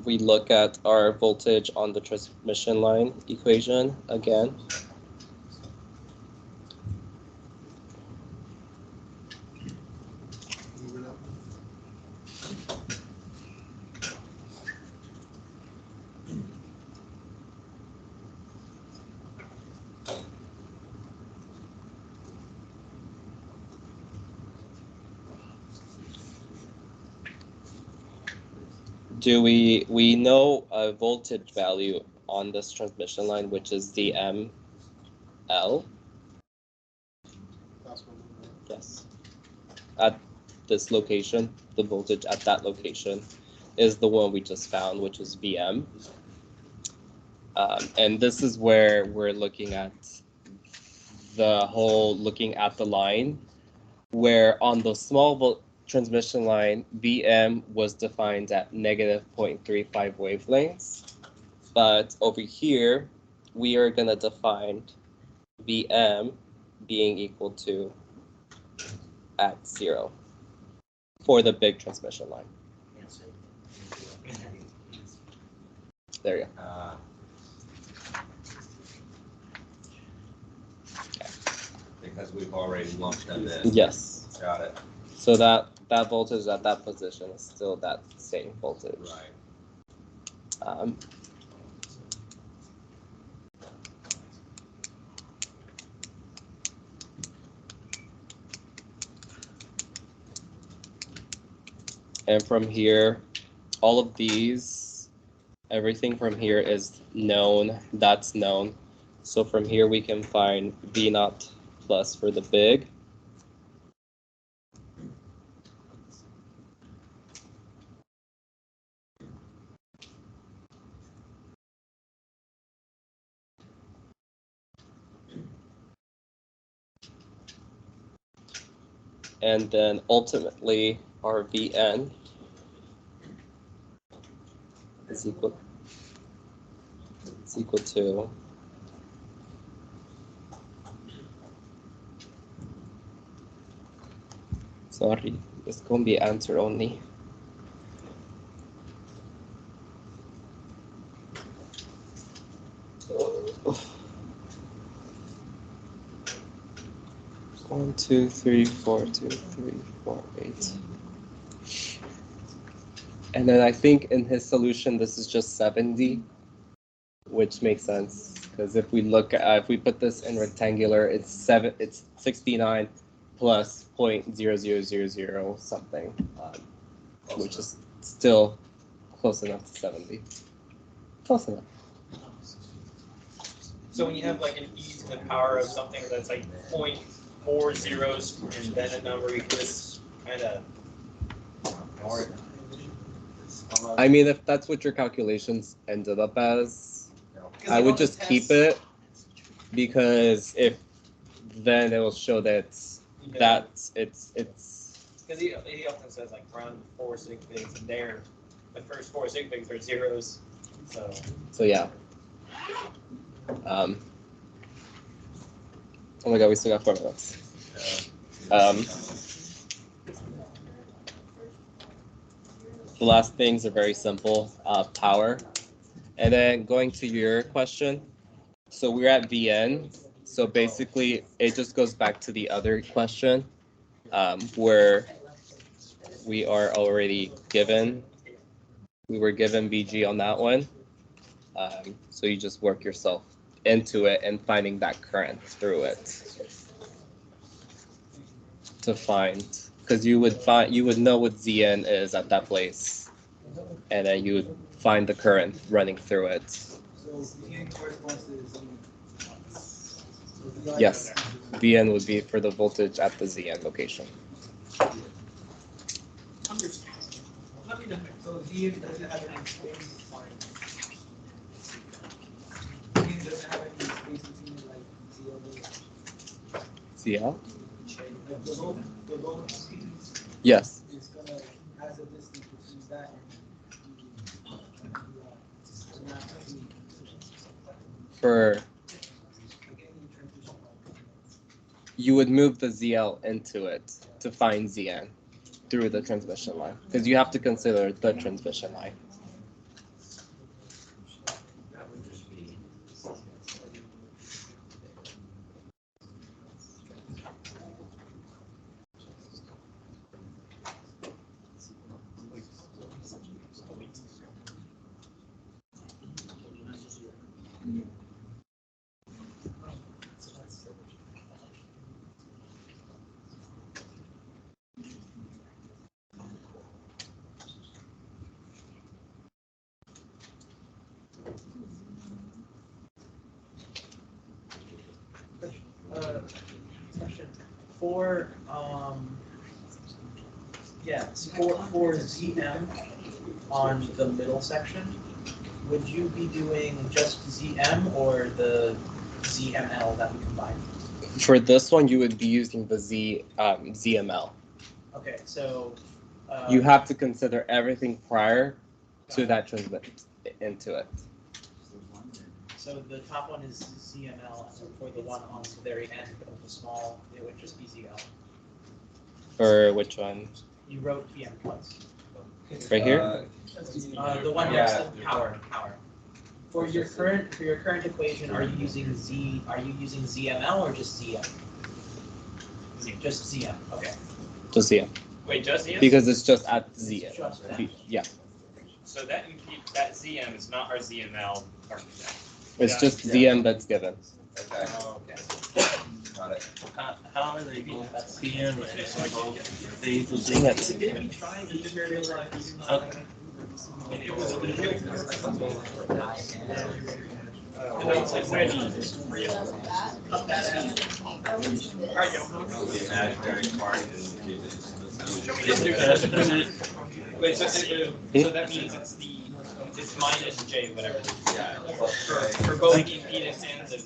we look at our voltage on the transmission line equation again. We know a voltage value on this transmission line, which is DML. Yes. At this location, the voltage at that location is the one we just found, which is VM. And this is where we're looking at looking at the line, where on the small transmission line, VM was defined at negative 0.35 wavelengths. But over here, we are going to define VM being equal to at 0 for the big transmission line. There you go. Because we've already lumped them in. Yes. Got it. So that voltage at that position is still that same voltage. Right. And from here, all of these, everything from here is known, that's known. So from here we can find V naught plus for the big. And then ultimately our Vn is equal is equal to sorry, it's gonna be answer only. One, two, three, four, 2, 3, 4, 8. And then I think in his solution, this is just 70, which makes sense because if we look at if we put this in rectangular, it's 69 plus 0.0000 something, which is still close enough to 70. Close enough. So when you have like an e to the power of something that's like 0.4 zeros and then a number, you just kind of. I mean, if that's what your calculations ended up as, I would just keep it because if then it will show that it's because he often says like run 4 sig figs and there the first 4 sig figs are zeros, so yeah. Oh my god, we still got 4 minutes. The last things are very simple, power. And then going to your question, so we're at Vn. So basically, it just goes back to the other question where we are already given, we were given Vg on that one. So you just work yourself into it and finding that current through it to find, because you would know what Zn is at that place, and then you would find the current running through it. So Vn corresponds to Zn. Yes, Vn would be for the voltage at the Zn location. So Vn doesn't have any space. Vn doesn't have any space between like ZL? Like the low Yes. is gonna has a distance between that and For you would move the ZL into it to find Zn through the transmission line, because you have to consider the transmission line. Question for for ZM on the middle section, would you be doing just ZM or the ZML that we combined? For this one, you would be using the ZML. Okay, so You have to consider everything prior to that transmit into it. So the top one is ZML, and for the one on the very end of the small, it would just be ZL. For which one? You wrote PM plus. Right here? The one next to power. For your current equation, are you using ZML or just ZM? Just ZM. Okay. Just ZM. Wait, just ZM? Because it's just at ZM. Yeah. So that ZM is not our ZML architect. It's just ZM that's given. Okay. Okay. Got it. How are they going to PM? Dang it. Wait, so that means it's minus J, whatever. Yeah. For both impedance and the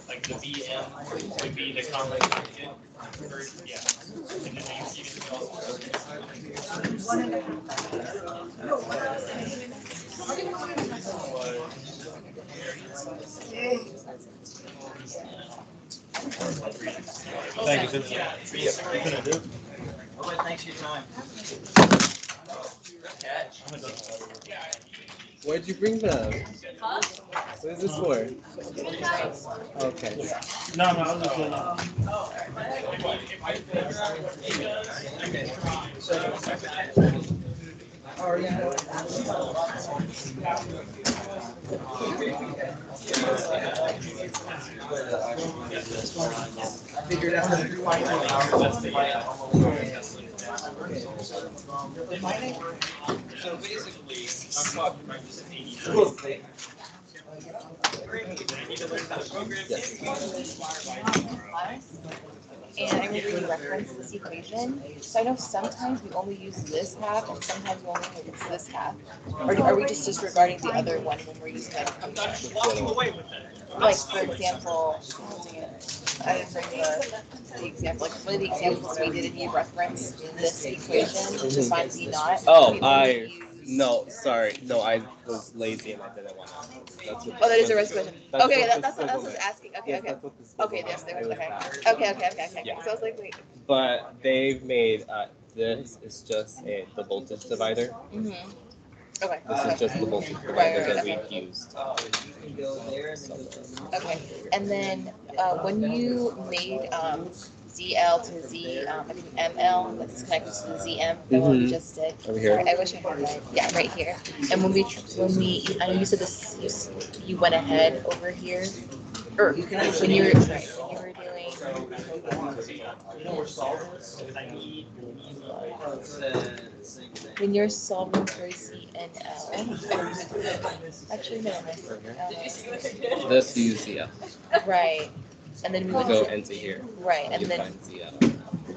like the VM would be the common target. Yeah. And then the impedance would also. Thank you. Thanks for your time. Where'd you bring them? Huh? What is this for? Okay. No, I was I figured out that you're fine. So basically, I'm talking about just And I remember you referenced this equation. So I know sometimes we only use this half and sometimes we only use this half. Or are we just disregarding the other one when we're using that equation? Like for example, I didn't bring the example. Like one of the examples we did and you referenced this equation to find Z naught. No, I was lazy and I didn't want to. Oh, that is a risk question. Okay, that's what I was meant. asking. Okay, Yes, okay. that's what the squiggle Okay, yes, meant. okay. Okay. Yeah. So I was like, wait. But they've made this is just the voltage divider. Mm-hmm. Okay. This is just the voltage divider that we've used. Okay, and then when you made ZL to Z, I think ML, that's connected to the ZM, the one we just did. Over here. Sorry, I wish I had that. Yeah, right here. And when we, I know you said this, you went ahead over here, or when you were, sorry, when you were doing. When you're solving for ZNL, actually no, This use ZL. right, and then we We would go into here. right, and You then find ZL.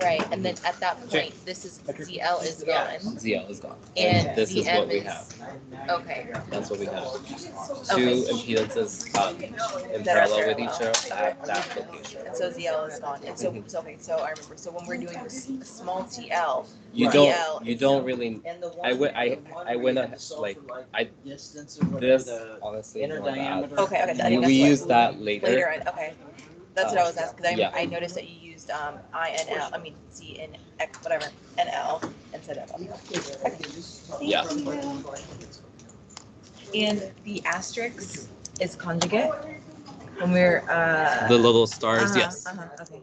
right, and then at that point, this is ZL is gone, ZL is gone. and this is ZM what we is have. okay. That's what we have. Okay. Two impedances in That are parallel with each parallel. other at that location. And so ZL is gone, and so okay, so I remember. So when we're doing this small TL, You TL don't really. I went ahead, like this honestly. Inner diameter. Okay, I think We that's use that later. later on. Okay, that's what I was asking. 'Cause Yeah. I noticed that you used INL. I mean Z and X, whatever, NL instead of. Okay. Yeah. Thank you. And the asterisk is conjugate when we're The little stars, yes. Okay.